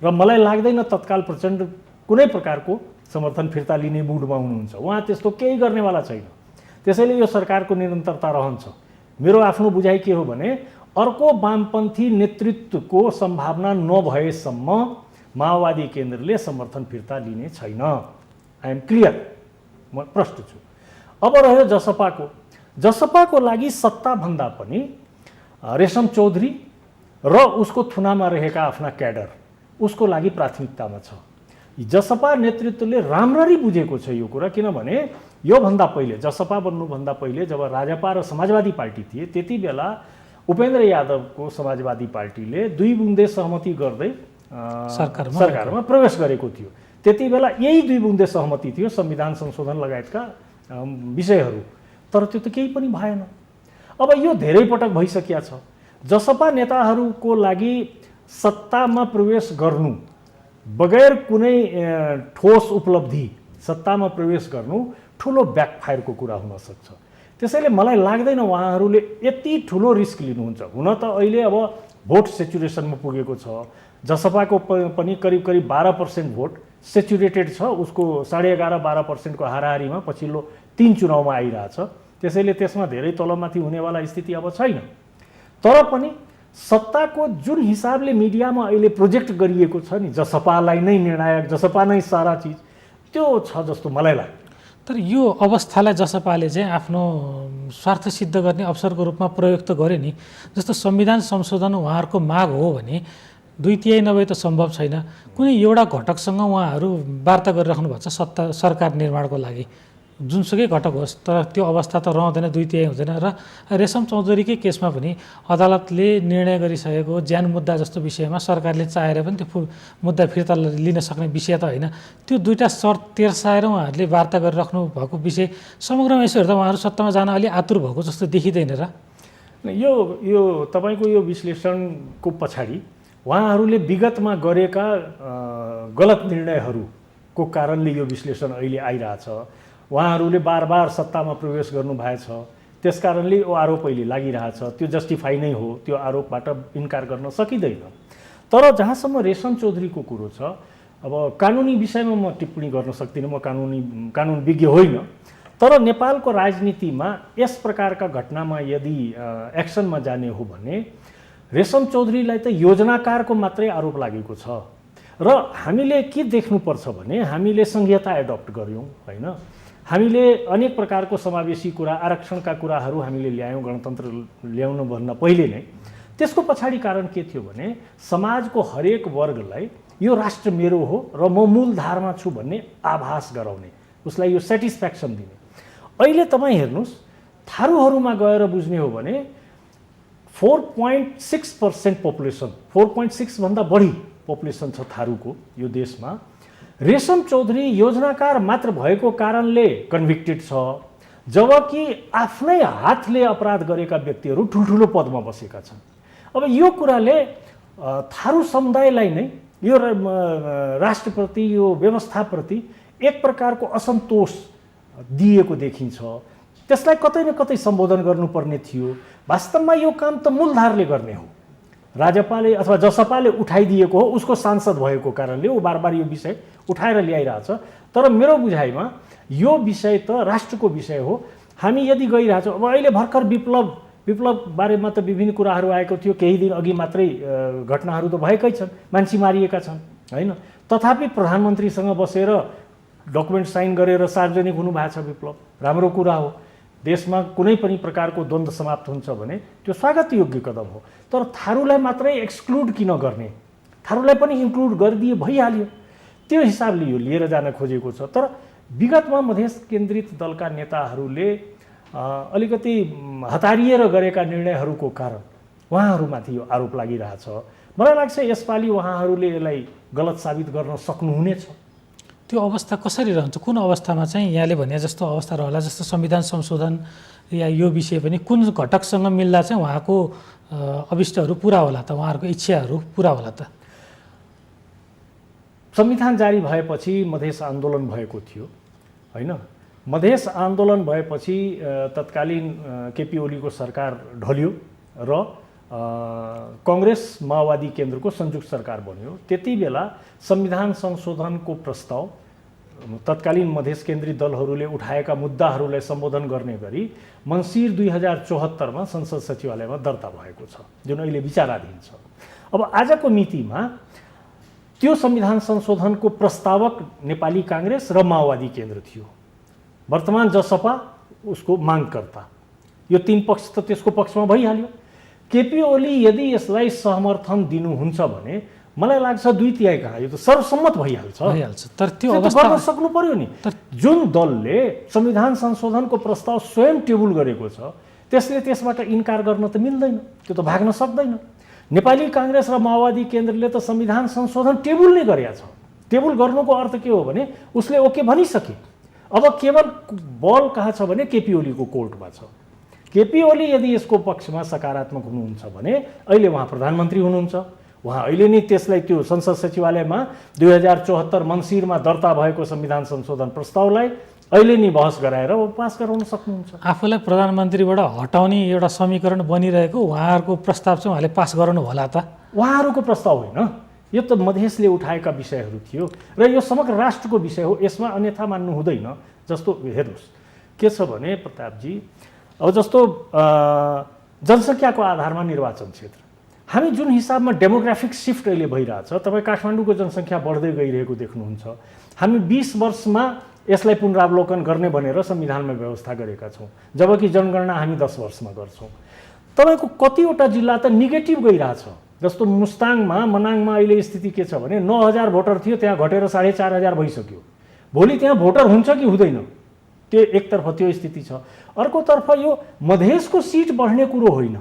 र मलाई लाग्दैन तत्काल प्रचण्ड कुनै प्रकारको समर्थन फिर्ता लिने मुडमा हुनुहुन्छ। उहाँ त्यस्तो केही गर्नेवाला छैन। त्यसैले यो सरकारको निरन्तरता रहन्छ। मेरो आफ्नो बुझाइ के हो भने अर्को वामपन्थी नेतृत्वको सम्भावना नभएसम्म माओवादी केन्द्रले समर्थन फिर्ता लिने छैन। आई एम क्लियर, म प्रष्ट छु। अब रह्यो जसपाको लागि सत्ताभन्दा पनि रेशम चौधरी र उसको थुनामा रहेका आफ्ना क्याडर उसको लागि प्राथमिकतामा छ। जसपा नेतृत्वले राम्ररी बुझेको छ यो कुरा, किनभने योभन्दा पहिले जसपा बन्नुभन्दा पहिले जब राजपा र समाजवादी पार्टी थिए त्यति बेला उपेन्द्र यादवको समाजवादी पार्टीले 2 बुन्दे सहमति गर्दै सरकारमा प्रवेश गरेको थियो। त्यति बेला यही 2 बुन्दे सहमति थियो, संविधान संशोधन लगायतका विषयहरू, तर त्यो त केही पनि भएन। अब यो धेरै पटक भइसकिया छ। जसपा नेताहरूको लागि सत्तामा प्रवेश गर्नु बगैर कुनै ठोस उपलब्धि सत्तामा प्रवेश गर्नु ठुलो ब्याकफायरको कुरा हुन सक्छ। त्यसैले मलाई लाग्दैन उहाँहरूले यति ठुलो रिस्क लिनुहुन्छ। हुन त अहिले अब भोट सेचुरेसनमा पुगेको छ। जसपाको पनि करिब 12% भोट सेचुरेटेड छ, उसको 11.5-12% को हाराहारीमा पछिल्लो 3 चुनावमा आइरहेछ। त्यसैले त्यसमा धेरै तलमाथि हुनेवाला स्थिति अब छैन। तर पनि सत्ताको जुन हिसाबले मिडियामा अहिले प्रोजेक्ट गरिएको छ नि, जसपालाई नै निर्णायक, जसपा नै सारा चिज, त्यो छ जस्तो मलाई लाग्छ। तर यो अवस्थालाई जसपाले चाहिँ आफ्नो स्वार्थ सिद्ध गर्ने अवसरको रूपमा प्रयोग त गर्यो नि। जस्तो संविधान संशोधन उहाँहरूको माग हो भने 2/3 नभए त सम्भव छैन। कुनै एउटा घटकसँग उहाँहरू वार्ता गरिराख्नु भएको छ सरकार निर्माणको लागि, जुनसुकै घटक होस्, तर त्यो अवस्था त रहँदैन, 2/3 हुँदैन। र रेशम चौधरीकै केसमा पनि अदालतले निर्णय गरिसकेको ज्यान मुद्दा जस्तो विषयमा सरकारले चाहेर पनि त्यो मुद्दा फिर्ता लिन सक्ने विषय त होइन। त्यो दुईवटा शर्त तेर्साएर उहाँहरूले वार्ता गरिराख्नु भएको विषय समग्रमा यसो हेर्दा उहाँहरू सत्तामा जान अलि आतुर भएको जस्तो देखिँदैन र? यो तपाईँको यो विश्लेषणको पछाडि उहाँहरूले विगतमा गरेका गलत निर्णयहरूको कारणले यो विश्लेषण अहिले आइरहेछ। उहाँहरूले बार सत्तामा प्रवेश गर्नुभएछ, त्यस कारणले यो आरोप अहिले लागिरहेछ। त्यो जस्टिफाई नै हो, त्यो आरोपबाट इन्कार गर्न सकिँदैन। तर जहाँसम्म रेशम चौधरीको कुरो छ, अब कानुनी विषयमा म टिप्पणी गर्न सक्दिनँ, म कानुन विज्ञ होइन। तर नेपालको राजनीतिमा यस प्रकारका घटनामा यदि एक्सनमा जाने हो भने रेशम चौधरीलाई त योजनाकारको मात्रै आरोप लागेको छ। र हामीले के देख्नुपर्छ भने हामीले संहिता एडप्ट गर्यौँ होइन, हामीले अनेक प्रकारको समावेशी कुरा, आरक्षणका कुराहरू हामीले ल्यायौँ गणतन्त्र ल्याउनुभन्दा पहिले नै। त्यसको पछाडि कारण के थियो भने समाजको हरेक वर्गलाई यो राष्ट्र मेरो हो र म मूलधारमा छु भन्ने आभास गराउने, उसलाई यो सेटिस्फ्याक्सन दिने। अहिले तपाईँ हेर्नुहोस्, थारूहरूमा गएर बुझ्ने हो भने 4.6% पपुलेसन, 4.6 भन्दा बढी पपुलेसन छ थारूको यो देशमा। रेशम चौधरी योजनाकार मात्र भएको कारणले कन्भिक्टेड छ, जबकि आफ्नै हातले अपराध गरेका व्यक्तिहरू ठुल्ठुलो पदमा बसेका छन्। अब यो कुराले थारू समुदायलाई नै यो राष्ट्रप्रति, यो व्यवस्थाप्रति एक प्रकारको असन्तोष दिएको देखिन्छ। त्यसलाई कतै न कतै सम्बोधन गर्नुपर्ने थियो। वास्तवमा यो काम त मूलधारले गर्ने हो, राजपाले अथवा जसपाले उठाइदिएको हो, उसको सांसद भएको कारणले ऊ बार यो विषय उठाएर ल्याइरहेछ। तर मेरो बुझाइमा यो विषय त राष्ट्रको विषय हो। हामी यदि गइरहेछौँ, अब अहिले भर्खर विप्लव बारेमा त विभिन्न कुराहरू आएको थियो, केही दिन अघि मात्रै घटनाहरू त भएकै छन्, मान्छे मारिएका छन् होइन। तथापि प्रधानमन्त्रीसँग बसेर डकुमेन्ट साइन गरेर सार्वजनिक हुनुभएको छ विप्लव, राम्रो कुरा हो। देशमा कुनै पनि प्रकारको द्वन्द्व समाप्त हुन्छ भने त्यो स्वागत योग्य कदम हो। तर थारूलाई मात्रै एक्सक्लुड किन गर्ने? थारूलाई पनि इन्क्लुड गरिदिए भइहाल्यो। त्यो हिसाबले यो लिएर जान खोजेको छ। तर विगतमा मधेस केन्द्रित दलका नेताहरूले अलिकति हतारिएर गरेका निर्णयहरूको कारण उहाँहरूमाथि यो आरोप लागिरहेछ। मलाई लाग्छ यसपालि उहाँहरूले यसलाई गलत साबित गर्न सक्नुहुनेछ। त्यो अवस्था कसरी रहन्छ? कुन अवस्थामा चाहिँ यहाँले भने जस्तो अवस्था रहला, जस्तो संविधान संशोधन या यो विषय पनि कुन घटकसँग मिल्दा चाहिँ उहाँको अभिष्टहरू पुरा होला त, उहाँहरूको इच्छाहरू पुरा होला त? संविधान जारी भएपछि मधेस आन्दोलन भएको थियो होइन। मधेस आन्दोलन भएपछि तत्कालीन केपी ओलीको सरकार ढल्यो र कांग्रेस माओवादी केन्द्रको संयुक्त सरकार बन्यो। त्यति बेला संविधान संशोधनको प्रस्ताव तत्कालीन मधेस केन्द्रित दलहरूले उठाएका मुद्दाहरूलाई सम्बोधन गर्ने गरी मङ्सिर 2074 मा संसद सचिवालयमा दर्ता भएको छ, जुन अहिले विचाराधीन छ। अब आजको मितिमा त्यो संविधान संशोधनको प्रस्तावक नेपाली कांग्रेस र माओवादी केन्द्र थियो। वर्तमान जसपा उसको मागकर्ता, यो तीन पक्ष त त्यसको पक्षमा भइहाल्यो। केपी ओली यदि यसलाई समर्थन दिनुहुन्छ भने मलाई लाग्छ 2/3 कहाँ, यो त सर्वसम्मत भइहाल्छ। तर त्यो अवस्था गर्न सक्नु पर्यो नि। जुन दलले संविधान संशोधनको प्रस्ताव स्वयं टेबल गरेको छ त्यसले त्यसबाट इन्कार गर्न त मिल्दैन, त्यो त भाग्न सक्दैन। नेपाली कांग्रेस र माओवादी केन्द्रले त संविधान संशोधन टेबल नै गरेका छ। टेबल गर्नुको अर्थ के हो भने उसले ओके भनिसके। अब केवल बल कहाँ छ भने केपी ओलीको कोर्टमा छ। केपी ओली यदि यसको पक्षमा सकारात्मक हुनुहुन्छ भने अहिले उहाँ प्रधानमन्त्री हुनुहुन्छ, उहाँ अहिले नै त्यसलाई त्यो संसद सचिवालयमा 2074 मङ्सिरमा दर्ता भएको संविधान संशोधन प्रस्तावलाई अहिले नै बहस गराएर पास गराउन सक्नुहुन्छ। आफूलाई प्रधानमन्त्रीबाट हटाउने एउटा समीकरण बनिरहेको उहाँहरूको प्रस्ताव चाहिँ उहाँले पास गराउनु होला त? उहाँहरूको प्रस्ताव होइन, यो त मधेसले उठाएका विषयहरू थियो र यो समग्र राष्ट्रको विषय हो, यसमा अन्यथा मान्नु हुँदैन। जस्तो हेर्नुहोस् के छ भने प्रतापजी, अब जस्तो जनसङ्ख्याको आधारमा निर्वाचन क्षेत्र, हामी जुन हिसाबमा डेमोग्राफिक शिफ्ट अहिले भइरहेछ, तपाईँ काठमाडौँको जनसङ्ख्या बढ्दै गइरहेको देख्नुहुन्छ। हामी 20 वर्षमा यसलाई पुनरावलोकन गर्ने भनेर संविधानमा व्यवस्था गरेका छौँ, जबकि जनगणना हामी 10 वर्षमा गर्छौँ। तपाईँको कतिवटा जिल्ला त नेगेटिभ गइरहेछ, जस्तो मुस्ताङमा मनाङमा अहिले स्थिति के छ भने 9,000 भोटर थियो, त्यहाँ घटेर 4,500 भइसक्यो। भोलि त्यहाँ भोटर हुन्छ कि हुँदैन, त्यो एकतर्फ त्यो स्थिति छ। अर्कोतर्फ यो मधेसको सिट बढ्ने कुरो होइन,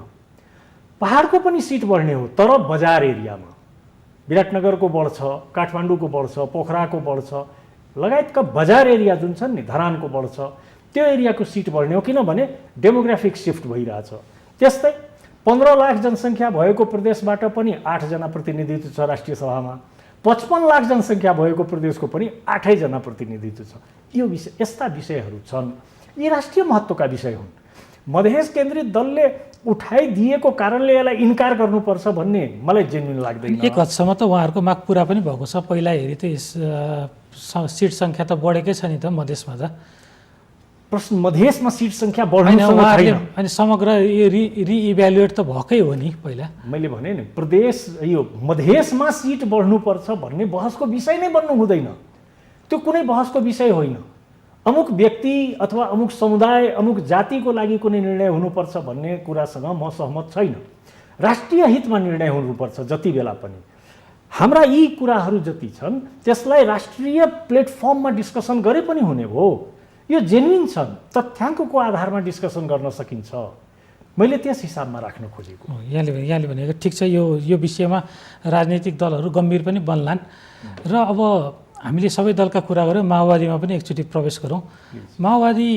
पहाडको पनि सिट बढ्ने हो, तर बजार एरियामा विराटनगरको बढ्छ, काठमाडौँको बढ्छ, पोखराको बढ्छ, लगायतका बजार एरिया जुन छन् नि, धरानको बढ्छ, त्यो एरियाको सिट बढ्ने हो, किनभने डेमोग्राफिक सिफ्ट भइरहेछ। त्यस्तै 15 लाख जनसङ्ख्या भएको प्रदेशबाट पनि 8 जना प्रतिनिधित्व छ राष्ट्रिय सभामा, 55 लाख जनसङ्ख्या भएको प्रदेशको पनि 8 जना प्रतिनिधित्व छ। यो विषय, यस्ता विषयहरू छन्, यी राष्ट्रिय महत्त्वका विषय हुन्। मधेस केन्द्रित दलले उठाइदिएको कारणले यसलाई इन्कार गर्नुपर्छ भन्ने मलाई जेन्युन लाग्दैन। एक हदसम्म त उहाँहरूको माग पुरा पनि भएको छ। पहिला हेरी त सिट सङ्ख्या त बढेकै छ नि त मधेसमा त। प्रश्न मधेसमा सिट सङ्ख्या बढ्नुसँग छैन, अनि समग्र रिइभ्यालुएट त भएकै हो नि पहिला। मैले भने नि प्रदेश यो मधेसमा सिट बढ्नुपर्छ भन्ने बहसको विषय नै बन्नु हुँदैन, त्यो कुनै बहसको विषय होइन। अमुक व्यक्ति अथवा अमुक समुदाय अमुक जातिको लागि कुनै निर्णय हुनुपर्छ भन्ने कुरासँग म सहमत छैन। राष्ट्रिय हितमा निर्णय हुनुपर्छ जति बेला पनि। हाम्रा यी कुराहरू जति छन् त्यसलाई राष्ट्रिय प्लेटफर्ममा डिस्कसन गरे पनि हुने भयो, यो जेन्युन छन्, तथ्याङ्कको आधारमा डिस्कसन गर्न सकिन्छ। मैले त्यस हिसाबमा राख्न खोजेको। यहाँले भनेको ठिक छ, यो विषयमा राजनीतिक दलहरू गम्भीर पनि बन्लान्। र अब हामीले सबै दलका कुरा गऱ्यौँ, माओवादीमा पनि एकचोटि प्रवेश गरौँ। माओवादी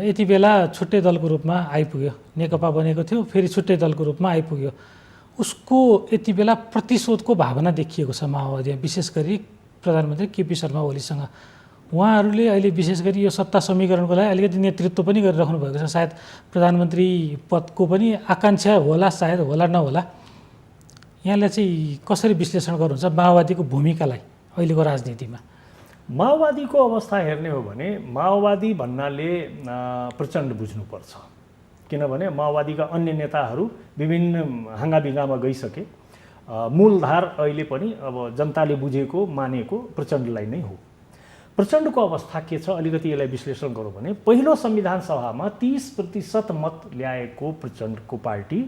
यति बेला छुट्टै दलको रूपमा आइपुग्यो, नेकपा बनेको थियो, फेरि छुट्टै दलको रूपमा आइपुग्यो। उसको यति बेला प्रतिशोधको भावना देखिएको छ माओवादीमा, विशेष गरी प्रधानमन्त्री केपी शर्मा ओलीसँग। उहाँहरूले अहिले विशेष गरी यो सत्ता समीकरणको लागि अलिकति नेतृत्व पनि गरिराख्नु भएको छ। सायद प्रधानमन्त्री पदको पनि आकाङ्क्षा होला, सायद होला नहोला। यहाँले चाहिँ कसरी विश्लेषण गर्नुहुन्छ माओवादीको भूमिकालाई अहिलेको राजनीतिमा? माओवादीको अवस्था हेर्ने हो भने माओवादी भन्नाले प्रचण्ड बुझ्नुपर्छ, किनभने माओवादीका अन्य नेताहरू विभिन्न हाँगाबिगामा गइसके। मूलधार अहिले पनि अब जनताले बुझेको मानेको प्रचण्डलाई नै हो। प्रचण्डको अवस्था के छ अलिकति यसलाई विश्लेषण गरौँ भने, पहिलो संविधान सभामा 30% मत ल्याएको प्रचण्डको पार्टी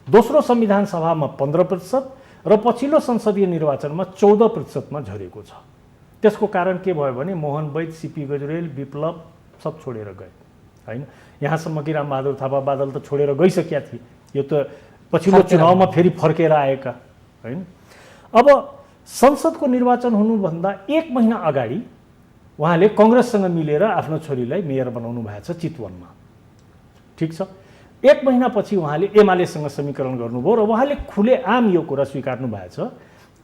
दोस्रो संविधान सभामा 15% र पछिल्लो संसदीय निर्वाचनमा 14%मा झरेको छ। त्यसको कारण के भयो भने मोहन वैद्य, सीपी गजुरेल, विप्लव सब छोडेर गए हैन। यहाँसम्म कि रामबहादुर थापा बादल त छोडेर गइसकेका थिए, यो त पछिल्लो चुनावमा फेरि फर्केर आएका हैन। अब संसदको निर्वाचन हुनुभन्दा 1 महिना अगाडि उहाँले कांग्रेससँग मिलेर आफ्नो छोरीलाई मेयर बनाउनु भएको छ चितवनमा, ठिक छ। 1 महिनापछि उहाँले एमालेसँग समीकरण गर्नुभयो र उहाँले खुलेआम यो कुरा स्वीकार्नु भएको छ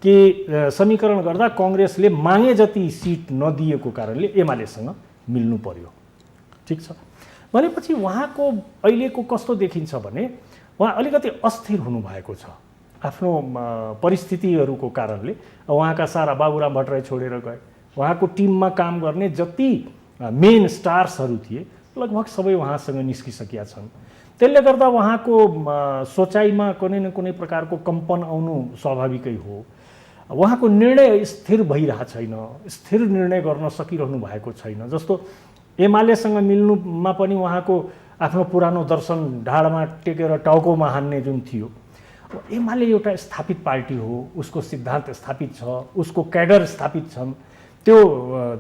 कि समीकरण गर्दा कांग्रेसले मागे जति सिट नदिएको कारणले एमालेसँग मिल्नु पर्यो, ठिक छ। भनेपछि उहाँको अहिलेको कस्तो देखिन्छ भने उहाँ अलिकति अस्थिर हुनुभएको छ आफ्नो परिस्थितिहरूको कारणले। उहाँका सारा बाबुराम भट्टराई छोडेर गए, उहाँको टिममा काम गर्ने जति मेन स्टार्सहरू थिए लगभग सबै उहाँसँग निस्किसकेका छन्। त्यसले गर्दा उहाँको सोचाइमा कुनै न कुनै प्रकारको कम्पन आउनु स्वाभाविकै हो। उहाँको निर्णय स्थिर भइरहेको छैन, स्थिर निर्णय गर्न सकिरहनु भएको छैन। जस्तो एमालेसँग मिल्नुमा पनि उहाँको आफ्नो पुरानो दर्शन ढाडमा टेकेर टाउकोमा हान्ने जुन थियो। एमाले एउटा स्थापित पार्टी हो, उसको सिद्धान्त स्थापित छ, उसको क्याडर स्थापित छन्। त्यो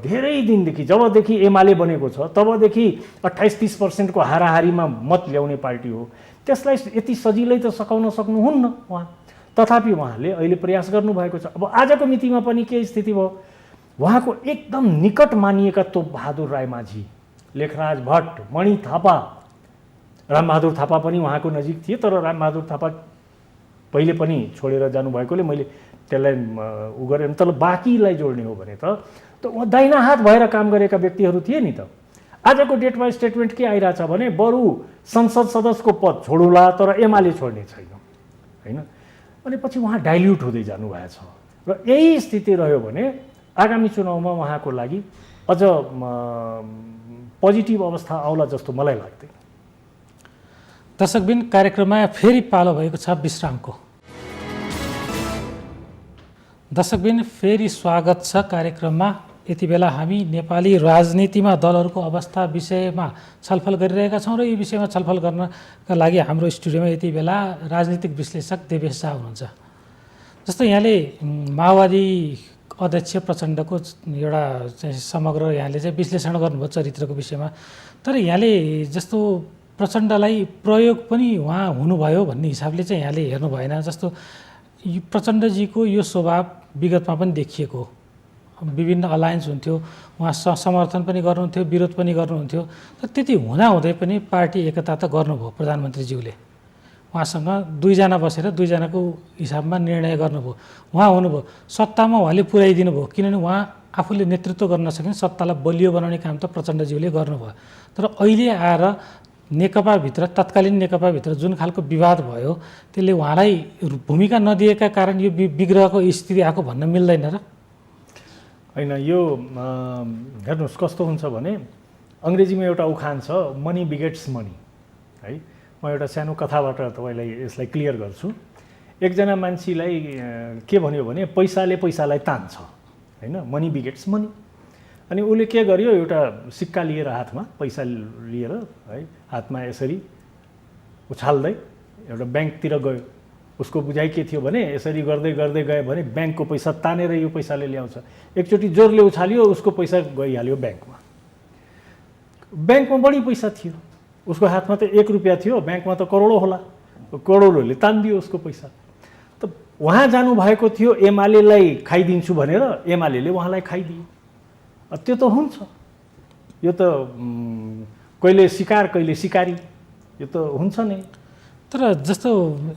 धेरै दिनदेखि जबदेखि एमाले बनेको छ तबदेखि 28-30% को हाराहारीमा मत ल्याउने पार्टी हो। त्यसलाई यति सजिलै त सकाउन सक्नुहुन्न उहाँ, तथापि उहाँले अहिले प्रयास गर्नुभएको छ। अब आजको मितिमा पनि के स्थिति भयो, उहाँको एकदम निकट मानिएका तोप बहादुर रायमाझी, लेखराज भट्ट, मणि थापा, रामबहादुर थापा पनि उहाँको नजिक थिए, तर रामबहादुर थापा पहिले पनि छोडेर जानुभएकोले मैले त्यसलाई उ गरेँ। तर बाँकीलाई जोड्ने हो भने त उहाँ दाहिना हात भएर काम गरेका व्यक्तिहरू थिए नि त। आजको डेटमा स्टेटमेन्ट के आइरहेछ भने बरु संसद सदस्यको पद छोडुला तर एमाले छोड्ने छैन हैन। भनेपछि उहाँ डाइल्युट हुँदै जानुभएको छ र यही स्थिति रह्यो भने आगामी चुनावमा उहाँको लागि अझ पोजिटिभ अवस्था आउला जस्तो मलाई लाग्दैन। दर्शकबिन, कार्यक्रममा फेरि पालो भएको छ विश्रामको। दर्शकबिन, फेरि स्वागत छ कार्यक्रममा। यति बेला हामी नेपाली राजनीतिमा दलहरूको अवस्था विषयमा छलफल गरिरहेका छौँ र यो विषयमा छलफल गर्नका लागि हाम्रो स्टुडियोमा यति बेला राजनीतिक विश्लेषक देवेश शाह हुनुहुन्छ। जस्तो यहाँले माओवादी अध्यक्ष प्रचण्डको एउटा चाहिँ समग्र यहाँले चाहिँ विश्लेषण गर्नुभयो चरित्रको विषयमा, तर यहाँले जस्तो प्रचण्डलाई प्रयोग पनि उहाँ हुनुभयो भन्ने हिसाबले चाहिँ यहाँले हेर्नु भएन। जस्तो प्रचण्डजीको यो स्वभाव विगतमा पनि देखिएको, विभिन्न अलायन्स हुन्थ्यो, उहाँ समर्थन पनि गर्नुहुन्थ्यो, विरोध पनि गर्नुहुन्थ्यो, तर त्यति हुँदाहुँदै पनि पार्टी एकता त गर्नुभयो प्रधानमन्त्रीज्यूले। उहाँसँग दुईजना बसेर दुईजनाको हिसाबमा निर्णय गर्नुभयो, उहाँ हुनुभयो, सत्तामा उहाँले पुर्याइदिनु भयो, किनभने उहाँ आफूले नेतृत्व गर्न नसकिने सत्तालाई बलियो बनाउने काम त प्रचण्डज्यूले गर्नुभयो। तर अहिले आएर नेकपाभित्र, तत्कालीन नेकपाभित्र जुन खालको विवाद भयो त्यसले उहाँलाई भूमिका नदिएका कारण यो विग्रहको स्थिति आएको भन्न मिल्दैन र? होइन, यो हेर्नुहोस् कस्तो हुन्छ भने अङ्ग्रेजीमा एउटा उखान छ, मनी बिगेट्स मनी, है। म एउटा सानो कथाबाट तपाईँलाई यसलाई क्लियर गर्छु। एकजना मान्छेलाई के भन्यो भने पैसाले पैसालाई तान्छ, होइन, मनी बिगेट्स मनी। अनि उसले के गर्यो, एउटा सिक्का लिएर हातमा, पैसा लिएर, है, हातमा यसरी उछाल्दै एउटा ब्याङ्कतिर गयो। उसको बुझाइ के थियो भने यसरी गर्दै गर्दै गयो भने ब्याङ्कको पैसा तानेर यो पैसाले ल्याउँछ। एकचोटि जोरले उछाल्यो, उसको पैसा गइहाल्यो ब्याङ्कमा। ब्याङ्कमा बढी पैसा थियो, उसको हातमा त 1 रुपियाँ थियो, ब्याङ्कमा त करोडौँ होला, करोडौँले तानिदियो उसको पैसा। त उहाँ जानुभएको थियो एमालेलाई खाइदिन्छु भनेर, एमालेले उहाँलाई खाइदियो। त्यो त हुन्छ, यो त कहिले शिकार कहिले शिकारी, यो त हुन्छ नै। तर जस्तो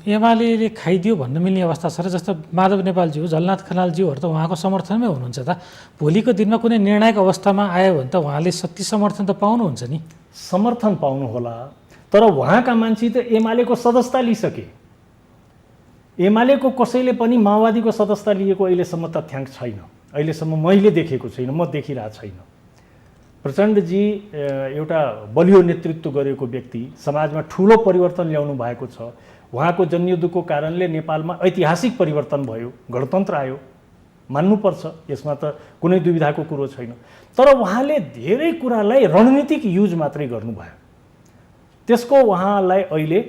एमाले खाइदियो भन्न मिल्ने अवस्था छ र जस्तो माधव नेपालज्यू, झलनाथ खनालज्यूहरू त उहाँको समर्थनमै हुनुहुन्छ त। भोलिको दिनमा कुनै निर्णायक अवस्थामा आयो भने त उहाँले शक्ति समर्थन त पाउनुहुन्छ नि। समर्थन पाउनु होला, तर उहाँका मान्छे त एमालेको सदस्यता लिइसके। एमालेको कसैले पनि माओवादीको सदस्यता लिएको अहिलेसम्म तथ्याङ्क छैन, अहिलेसम्म मैले देखेको छैन, म देखिरहेको छैन। प्रचण्डजी एउटा बलियो नेतृत्व गरेको व्यक्ति, समाजमा ठुलो परिवर्तन ल्याउनु भएको छ। उहाँको जन्युदुको कारणले नेपालमा ऐतिहासिक परिवर्तन भयो, गणतन्त्र आयो, मान्नुपर्छ, यसमा त कुनै दुविधाको कुरो छैन। तर उहाँले धेरै कुरालाई रणनीतिक युज मात्रै गर्नुभयो, त्यसको उहाँलाई अहिले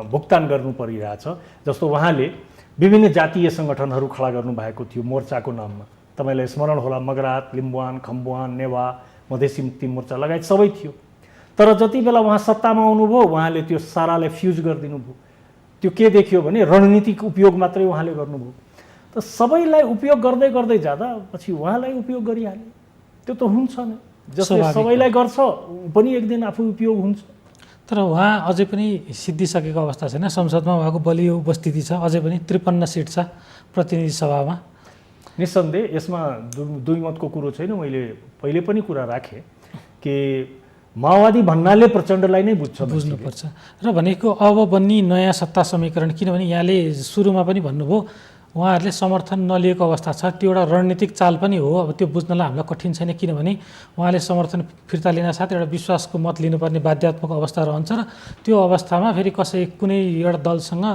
भुक्तान गर्नु परिरहेछ। जस्तो उहाँले विभिन्न जातीय सङ्गठनहरू खडा गर्नुभएको थियो मोर्चाको नाममा, तपाईँलाई स्मरण होला, मगरात, लिम्बुवान, खम्बुवान, नेवा, मधेसी मुक्ति मोर्चा लगायत सबै थियो। तर जति बेला उहाँ सत्तामा आउनुभयो उहाँले त्यो सारालाई फ्युज गरिदिनु भयो। त्यो के देखियो भने रणनीतिक उपयोग मात्रै उहाँले गर्नुभयो। त सबैलाई उपयोग गर्दै गर्दै जाँदा पछि उहाँलाई उपयोग गरिहाल्यो, त्यो त हुन्छ नै। जसले सबैलाई गर्छ पनि एक दिन आफू उपयोग हुन्छ। तर उहाँ अझै पनि सिद्धिसकेको अवस्था छैन, संसदमा उहाँको बलियो उपस्थिति छ, अझै पनि 53 सिट छ प्रतिनिधि सभामा। निस्सन्देह यसमा दुई मतको कुरो छैन। मैले पहिले पनि कुरा राखेँ कि माओवादी भन्नाले प्रचण्डलाई नै बुझ्नुपर्छ र भनेको अब बन्ने नयाँ सत्ता समीकरण, किनभने यहाँले सुरुमा पनि भन्नुभयो उहाँहरूले समर्थन नलिएको अवस्था छ, त्यो एउटा रणनीतिक चाल पनि हो। अब त्यो बुझ्नलाई हामीलाई कठिन छैन, किनभने उहाँले समर्थन फिर्ता लिन साथ एउटा विश्वासको मत लिनुपर्ने बाध्यात्मक अवस्था रहन्छ र त्यो अवस्थामा फेरि कुनै एउटा दलसँग,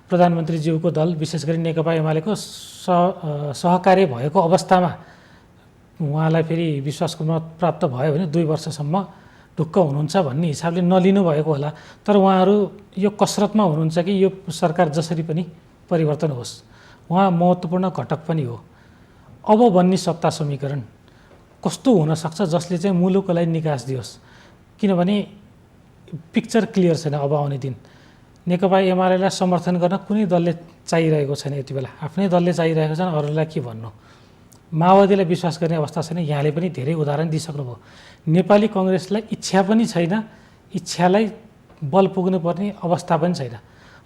प्रधानमन्त्रीज्यूको दल विशेष गरी नेकपा एमालेको सहकार्य भएको अवस्थामा उहाँलाई फेरि विश्वासको मत प्राप्त भयो भने 2 वर्षसम्म ढुक्क हुनुहुन्छ भन्ने हिसाबले नलिनु भएको होला। तर उहाँहरू यो कसरतमा हुनुहुन्छ कि यो सरकार जसरी पनि परिवर्तन होस्, उहाँ महत्त्वपूर्ण घटक पनि हो। अब बन्ने सत्ता समीकरण कस्तो हुनसक्छ जसले चाहिँ मुलुकलाई निकास दियोस्, किनभने पिक्चर क्लियर छैन। अब आउने दिन नेकपा एमालेलाई समर्थन गर्न कुनै दलले चाहिरहेको छैन, यति बेला आफ्नै दलले चाहिरहेको छन्, अरूलाई के भन्नु। माओवादीलाई विश्वास गर्ने अवस्था छैन, यहाँले पनि धेरै उदाहरण दिइसक्नुभयो। नेपाली कङ्ग्रेसलाई इच्छा पनि छैन, इच्छालाई बल पुग्नुपर्ने अवस्था पनि छैन।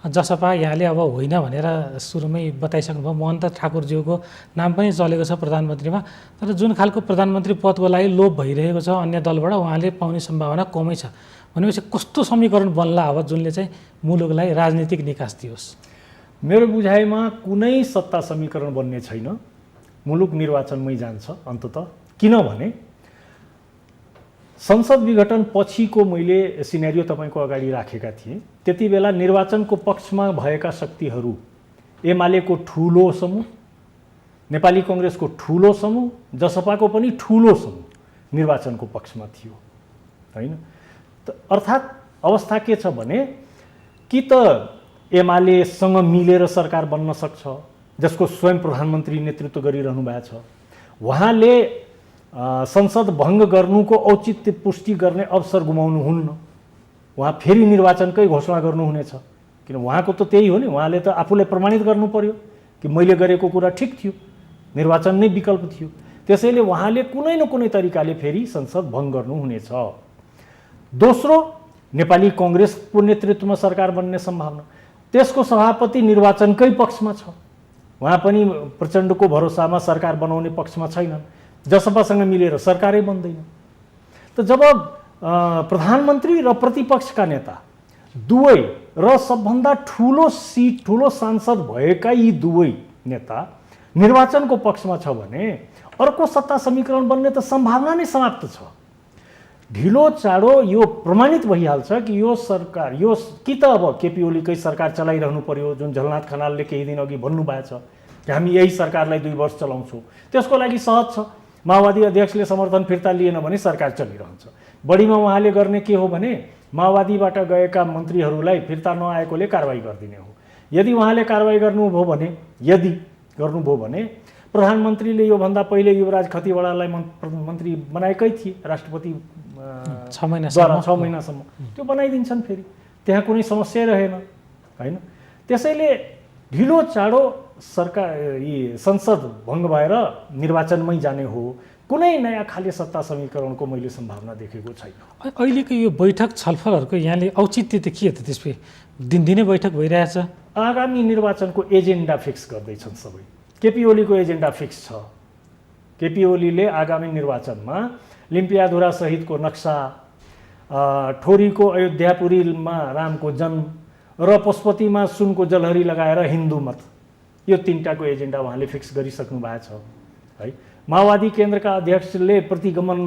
जसपा यहाँले अब होइन भनेर सुरुमै बताइसक्नुभयो, महन्त ठाकुरज्यूको नाम पनि चलेको छ प्रधानमन्त्रीमा, तर जुन खालको प्रधानमन्त्री पदको लागि लोभ भइरहेको छ अन्य दलबाट, उहाँले पाउने सम्भावना कमै छ। भनेपछि कस्तो समीकरण बन्ला अब जुनले चाहिँ मुलुकलाई राजनीतिक निकास दियोस्? मेरो बुझाइमा कुनै सत्ता समीकरण बन्ने छैन, मुलुक निर्वाचनमै जान्छ अन्ततः। किनभने संसद विघटन पछिको मैले सिनेरियो तपाईँको अगाडि राखेका थिएँ। त्यति बेला निर्वाचनको पक्षमा भएका शक्तिहरू एमालेको ठुलो समूह, नेपाली कङ्ग्रेसको ठुलो समूह, जसपाको पनि ठुलो समूह निर्वाचनको पक्षमा थियो, होइन? अर्थात् अवस्था के छ भने कि त एमालेसँग मिलेर सरकार बन्न सक्छ, जसको स्वयं प्रधानमन्त्री नेतृत्व गरिरहनु भएको छ, उहाँले संसद भङ्ग गर्नुको औचित्य पुष्टि गर्ने अवसर गुमाउनुहुन्न। उहाँ फेरि निर्वाचनकै घोषणा गर्नुहुनेछ, किन उहाँको त त्यही हो नि, उहाँले त आफूलाई प्रमाणित गर्नु पर्यो कि मैले गरेको कुरा ठिक थियो, निर्वाचन नै विकल्प थियो। त्यसैले उहाँले कुनै न कुनै तरिकाले फेरि संसद भङ्ग गर्नुहुनेछ। दोस्रो, नेपाली कांग्रेसको नेतृत्वमा सरकार बन्ने सम्भावना, त्यसको सभापति निर्वाचनकै पक्षमा छ, उहाँ पनि प्रचण्डको भरोसामा सरकार बनाउने पक्षमा छैनन्, जसपासँग मिलेर सरकारै बन्दैन। त जब प्रधानमन्त्री र प्रतिपक्षका नेता दुवै र सबभन्दा ठुलो सिट ठुलो सांसद भएका यी दुवै नेता निर्वाचनको पक्षमा छ भने अर्को सत्ता समीकरण बन्ने त सम्भावना नै समाप्त छ। ढिलो चाँडो यो प्रमाणित भइहाल्छ कि यो सरकार कि त अब केपी ओलीकै सरकार चलाइरहनु पर्यो, जुन झलनाथ खनालले केही दिन अघि भन्नुभएको छ कि हामी यही सरकारलाई 2 वर्ष चलाउँछौँ। त्यसको लागि सहज छ, माओवादी अध्यक्षले समर्थन फिर्ता लिएन भने सरकार चलिरहन्छ। बढीमा उहाँले गर्ने के हो भने माओवादीबाट गएका मन्त्रीहरूलाई फिर्ता नआएकोले कारवाही गरिदिने हो। यदि उहाँले कारवाही गर्नुभयो भने प्रधानमन्त्रीले योभन्दा पहिले युवराज खतिवडालाई मन्त्री बनाएकै थिए, राष्ट्रपति 6 महिनासम्म त्यो बनाइदिन्छन् फेरि, त्यहाँ कुनै समस्या रहेन हैन। त्यसैले ढिलो चाँडो सरकार यी संसद भङ्ग भएर निर्वाचनमै जाने हो, कुनै नयाँ खाले सत्ता समीकरणको मैले सम्भावना देखेको छैन। अहिलेको यो बैठक छलफलहरूको यहाँले औचित्य त के हो त? त्यसपछि दिनदिनै बैठक भइरहेछ। आगामी निर्वाचनको एजेन्डा फिक्स गर्दैछन् सबै। केपी ओलीको एजेन्डा फिक्स छ। केपी ओलीले आगामी निर्वाचनमा लिम्पियाधुरा सहितको नक्सा, ठोरीको अयोध्यापुरीमा रामको जन्म र पशुपतिमा सुनको जलहरी लगाएर हिन्दू मत, यो 3टाको एजेन्डा उहाँले फिक्स गरिसक्नु भएको छ है। माओवादी केन्द्रका अध्यक्षले प्रतिगमन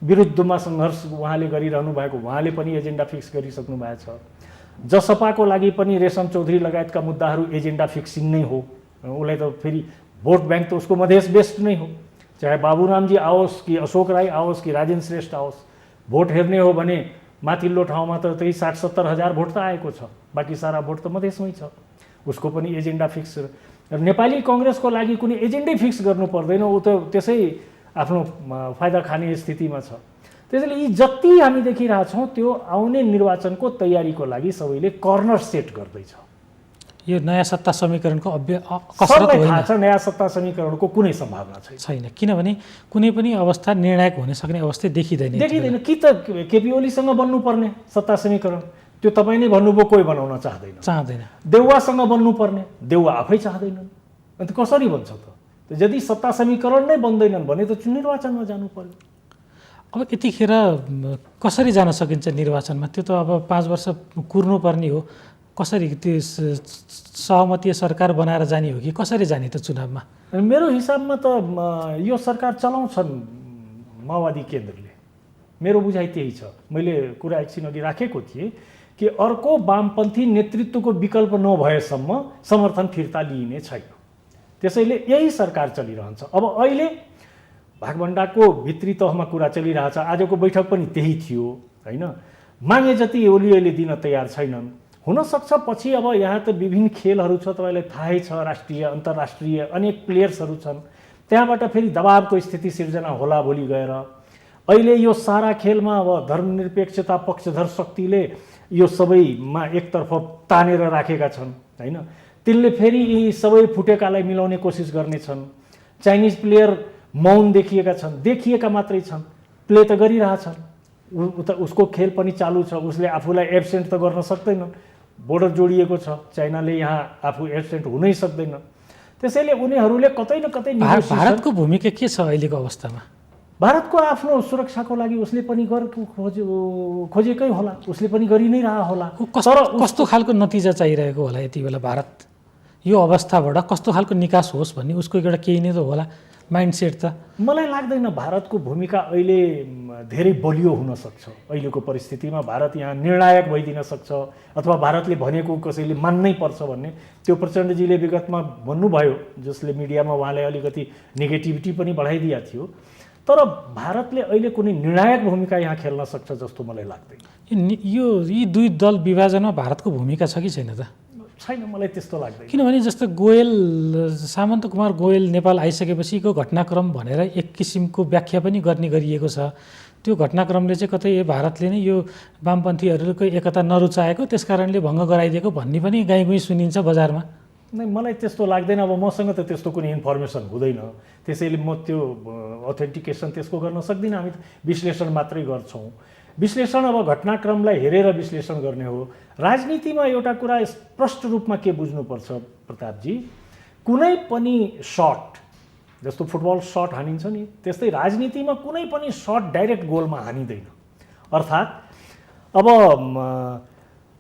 विरुद्धमा सङ्घर्ष उहाँले गरिरहनु भएको, उहाँले पनि एजेन्डा फिक्स गरिसक्नु भएको छ। जसपाको लागि पनि रेशम चौधरी लगायतका मुद्दाहरू एजेन्डा फिक्सिङ नै हो। उसलाई त फेरि भोट ब्याङ्क त उसको मधेस बेस्ट नै हो, चाहे बाबुरामजी आओस् कि अशोक राई आओस् कि राजेन्द्र श्रेष्ठ आओस्। भोट हेर्ने हो भने माथिल्लो ठाउँमा त त्यही 60-70 हजार भोट त आएको छ, बाँकी सारा भोट त मधेसमै छ। उसको पनि एजेन्डा फिक्स। र नेपाली कांग्रेसको लागि कुनै एजेन्डै फिक्स गर्नु पर्दैन, ऊ त त्यसै आफ्नो फाइदा खाने स्थितिमा छ। त्यसैले यी जति हामी देखिरहेछौँ त्यो आउने निर्वाचनको तयारीको लागि सबैले कर्नर सेट गर्दैछ। यो नयाँ सत्ता समीकरणको कसरत होइन, नयाँ सत्ता समीकरणको कुनै सम्भावना छैन, किनभने कुनै पनि अवस्था निर्णायक हुन सक्ने अवस्था देखिँदैन। कि त केपी ओलीसँग बन्नुपर्ने सत्ता समीकरण, त्यो तपाईँ नै भन्नुभयो, कोही बनाउन चाहदैन। देउवासँग बन्नुपर्ने, देउवा आफै चाहदैनन्, अन्त कसरी बन्छ त? यदि सत्ता समीकरण नै बन्दैनन् भने त निर्वाचनमा जानु पर्यो। अब यतिखेर कसरी जान सकिन्छ निर्वाचनमा? त्यो त अब 5 वर्ष कुर्नुपर्ने हो। कसरी त्यो सहमतीय सरकार बनाएर जाने हो कि कसरी जाने त चुनावमा? मेरो हिसाबमा त यो सरकार चलाउँछन् माओवादी केन्द्रले, मेरो बुझाइ त्यही छ। मैले कुरा एकछिन अघि राखेको थिएँ कि अर्को वामपन्थी नेतृत्वको विकल्प नभएसम्म समर्थन फिर्ता लिइने छैन। त्यसैले यही सरकार चलिरहन्छ। अब अहिले भागभण्डाको भित्री तहमा कुरा चलिरहेछ, आजको बैठक पनि त्यही थियो हैन। मागे जति ओलीले दिन तयार छैनन्। हुनसक्छ पछि अब यहाँ त विभिन्न खेलहरू छ, तपाईँलाई थाहै छ, राष्ट्रिय अन्तर्राष्ट्रिय अनेक प्लेयर्सहरू छन्, त्यहाँबाट फेरि दबावको स्थिति सिर्जना होला भोलि गएर। अहिले यो सारा खेलमा अब धर्मनिरपेक्षता पक्षधर शक्तिले यो सबैमा एकतर्फ तानेर राखेका छन् हैन। तिनले फेरि यी सबै फुटेकालाई मिलाउने कोसिस गर्नेछन्। चाइनिज प्लेयर मौन देखिएका मात्रै छन्, प्ले त गरिरहेछन्, उसको खेल पनि चालु छ। उसले आफूलाई एब्सेन्ट त गर्न सक्दैन, बोर्डर जोडिएको छ, चाइनाले यहाँ आफू एब्सेन्ट हुनै सक्दैन। त्यसैले उनीहरूले कतै न कतै भारतको भूमिका के छ अहिलेको अवस्थामा? भारतको आफ्नो सुरक्षाको लागि उसले पनि खोजेकै होला, उसले पनि गरि नै रहा होला। कस्तो खालको नतिजा चाहिरहेको होला यति बेला? भारत यो अवस्थाबाट कस्तो खालको निकास होस् भन्ने उसको एउटा केही नै त होला माइन्डसेट त। मलाई लाग्दैन भारतको भूमिका अहिले धेरै बलियो हुन सक्छ। अहिलेको परिस्थितिमा भारत यहाँ निर्णायक भइदिन सक्छ, अथवा भारतले भनेको कसैले मान्नै पर्छ भन्ने त्यो प्रचण्डजीले विगतमा भन्नुभयो, जसले मिडियामा उहाँलाई अलिकति नेगेटिभिटी पनि बढाइदिएको थियो। तर भारतले अहिले कुनै निर्णायक भूमिका यहाँ खेल्न सक्छ जस्तो मलाई लाग्दैन। यी 2 दल विभाजनमा भारतको भूमिका छ कि छैन त? छैन, मलाई त्यस्तो लाग्दैन। किनभने जस्तो गोयल सामन्त कुमार गोयल नेपाल आइसकेपछिको घटनाक्रम भनेर एक किसिमको व्याख्या पनि गर्ने गरिएको छ। त्यो घटनाक्रमले चाहिँ कतै भारतले नै यो वामपन्थीहरूको एकता नरुचाएको त्यसकारणले भङ्ग गराइदिएको भन्ने पनि गाईगुई सुनिन्छ बजारमा। नै, मलाई त्यस्तो लाग्दैन। अब मसँग त त्यस्तो कुनै इन्फर्मेसन हुँदैन, त्यसैले म त्यो अथेन्टिकेसन त्यसको गर्न सक्दिनँ। हामी विश्लेषण मात्रै गर्छौँ। विश्लेषण अब घटनाक्रमलाई हेरेर विश्लेषण गर्ने हो। राजनीतिमा एउटा कुरा स्पष्ट रूपमा के बुझ्नुपर्छ प्रतापजी, कुनै पनि सट जस्तो फुटबल सट हानिन्छ नि, त्यस्तै राजनीतिमा कुनै पनि सट डाइरेक्ट गोलमा हानिँदैन। अर्थात् अब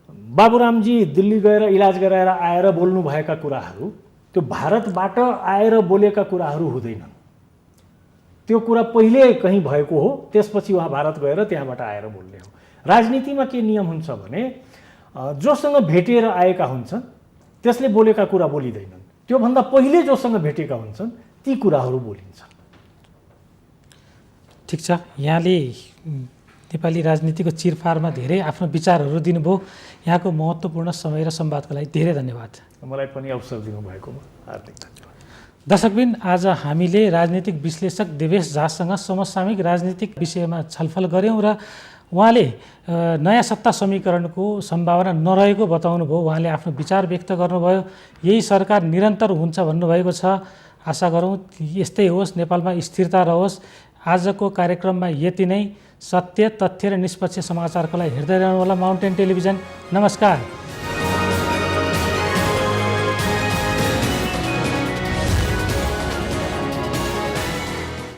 बाबुरामजी दिल्ली गएर इलाज गराएर आएर बोल्नुभएका कुराहरू त्यो भारतबाट आएर बोलेका कुराहरू हुँदैनन्। त्यो कुरा पहिले कहीँ भएको हो, त्यसपछि उहाँ भारत गएर त्यहाँबाट आएर बोल्ने हो। राजनीतिमा के नियम हुन्छ भने जोसँग भेटेर आएका हुन्छन् त्यसले बोलेका कुरा बोलिँदैनन्, त्योभन्दा पहिले जोसँग भेटेका हुन्छन् ती कुराहरू बोलिन्छन्। ठिक छ, यहाँले नेपाली राजनीतिको चिरफारमा धेरै आफ्नो विचारहरू दिनुभयो। यहाँको महत्त्वपूर्ण समय र संवादको लागि धेरै धन्यवाद। मलाई पनि अवसर दिनुभएकोमा हार्दिक धन्यवाद। दर्शकबिन, आज हामीले राजनीतिक विश्लेषक देवेश झासँग समसामयिक राजनीतिक विषयमा छलफल गऱ्यौँ र उहाँले नयाँ सत्ता समीकरणको सम्भावना नरहेको बताउनु भयो। उहाँले आफ्नो विचार व्यक्त गर्नुभयो। यही सरकार निरन्तर हुन्छ भन्नुभएको छ। आशा गरौँ यस्तै होस्, नेपालमा स्थिरता रहोस्। आजको कार्यक्रममा यति नै। सत्य, तथ्य र निष्पक्ष समाचारको लागि हेर्दै रहनुहोला माउन्टेन टेलिभिजन। नमस्कार।